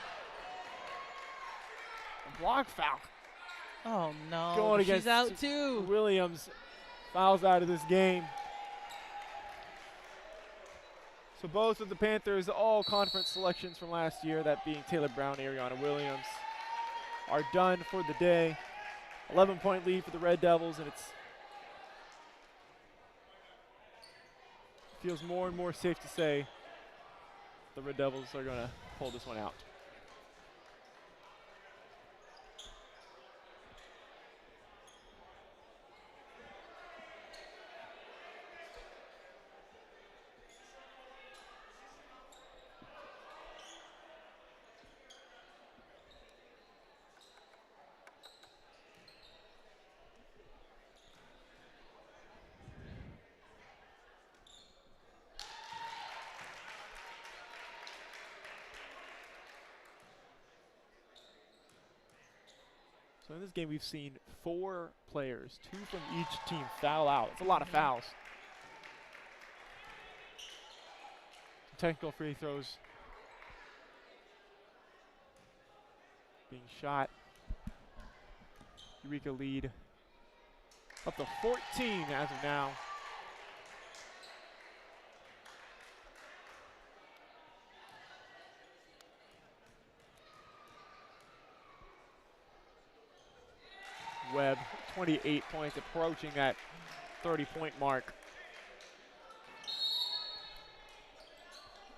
A block foul. Oh, no. Going She's against out, too. Williams fouls out of this game. So both of the Panthers' all-conference selections from last year, that being Taylor Brown, Ariana Williams, are done for the day. 11-point lead for the Red Devils, and it's feels more and more safe to say the Red Devils are going to pull this one out. So in this game, we've seen 4 players, 2 from each team, foul out. It's a lot of fouls. Technical free throws being shot. Eureka lead up to 14 as of now. Webb, 28 points, approaching that 30-point mark.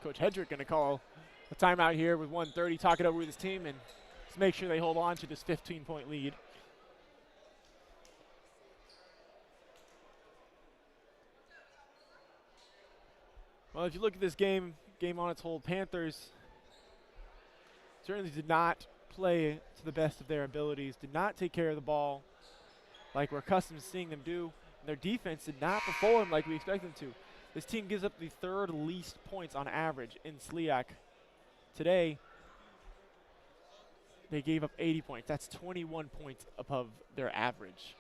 Coach Hedrick going to call a timeout here with 1:30, talk it over with his team, and just make sure they hold on to this 15-point lead. Well, if you look at this game on its whole, Panthers certainly did not play to the best of their abilities, did not take care of the ball like we're accustomed to seeing them do. And their defense did not perform like we expect them to. This team gives up the 3rd least points on average in SLIAC. Today, they gave up 80 points. That's 21 points above their average.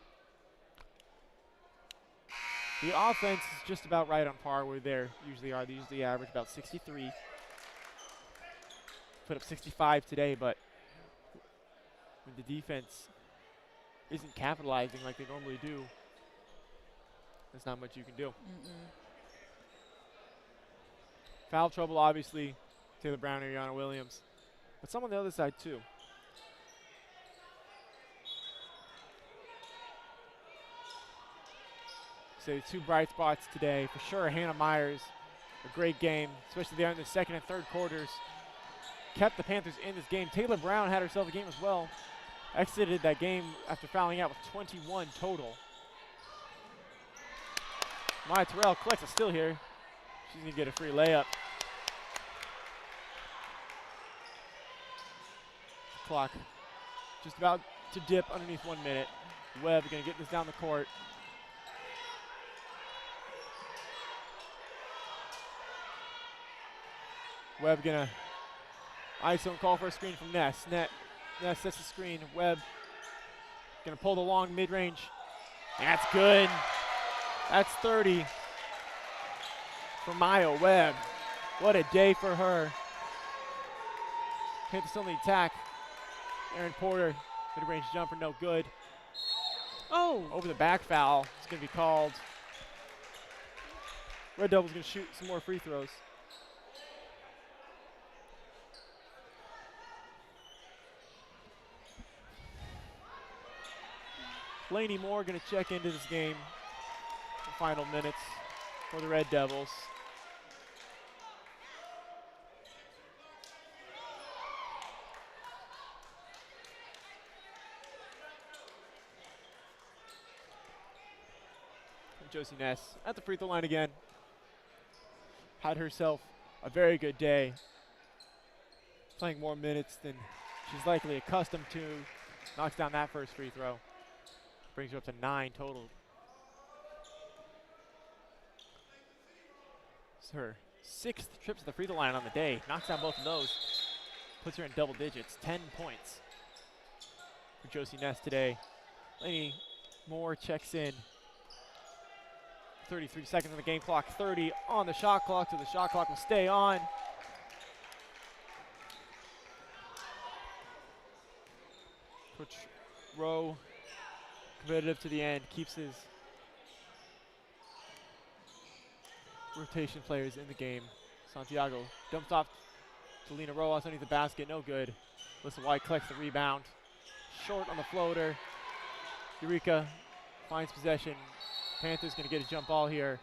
The offense is just about right on par where they usually are. They usually average about 63. Put up 65 today, but when the defense isn't capitalizing like they normally do, there's not much you can do. Foul trouble, obviously, Taylor Brown or Yana Williams, but some on the other side too. So 2 bright spots today for sure. Hannah Myers, a great game, especially there in the 2nd and 3rd quarters. Kept the Panthers in this game. Taylor Brown had herself a game as well. Exited that game after fouling out with 21 total. Maya Terrell collects a steal here. She's going to get a free layup. Clock just about to dip underneath 1 minute. Webb going to get this down the court. Webb going to ISO and call for a screen from Ness. Ness sets the screen. Webb going to pull the long mid-range. That's good. That's 30 for Maya Webb. What a day for her. Panthers still in the attack. Aaron Porter, mid-range jumper, no good. Oh! Over the back foul. It's going to be called. Red Devils going to shoot some more free throws. Laney Moore going to check into this game. The final minutes for the Red Devils. And Josie Ness at the free throw line again. Had herself a very good day. Playing more minutes than she's likely accustomed to. Knocks down that first free throw. Brings her up to 9 total. It's her 6th trip to the free throw line on the day. Knocks down both of those. Puts her in double digits. 10 points for Josie Ness today. Laney Moore checks in. 33 seconds on the game clock. 30 on the shot clock, so the shot clock will stay on. Coach Rowe, competitive to the end, keeps his rotation players in the game. Santiago dumps off to Lena Rojas underneath the basket, no good. Alyssa White collects the rebound. Short on the floater. Eureka finds possession. Panthers gonna get a jump ball here.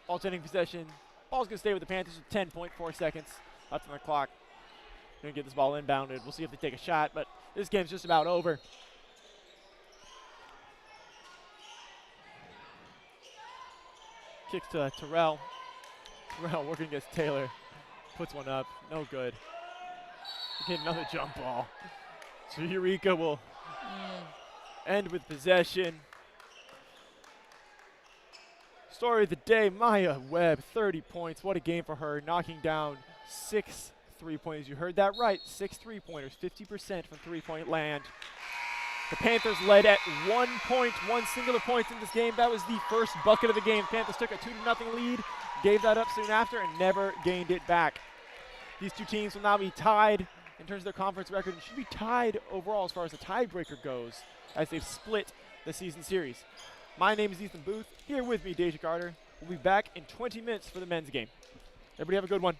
Alternating possession. Ball's gonna stay with the Panthers with 10.4 seconds left on the clock. Gonna get this ball inbounded. We'll see if they take a shot, but this game's just about over. Kicks to Terrell. Terrell working against Taylor. Puts one up. No good. Get another jump ball. So Eureka will end with possession. Story of the day, Maya Webb, 30 points. What a game for her, knocking down 6 3-pointers. You heard that right. 6 3-pointers, 50% from three-point land. The Panthers led at 1 point, one singular point in this game. That was the first bucket of the game. Panthers took a 2-0 lead, gave that up soon after, and never gained it back. These two teams will now be tied in terms of their conference record and should be tied overall as far as the tiebreaker goes as they've split the season series. My name is Ethan Booth. Here with me, Deja Carter. We'll be back in 20 minutes for the men's game. Everybody have a good one.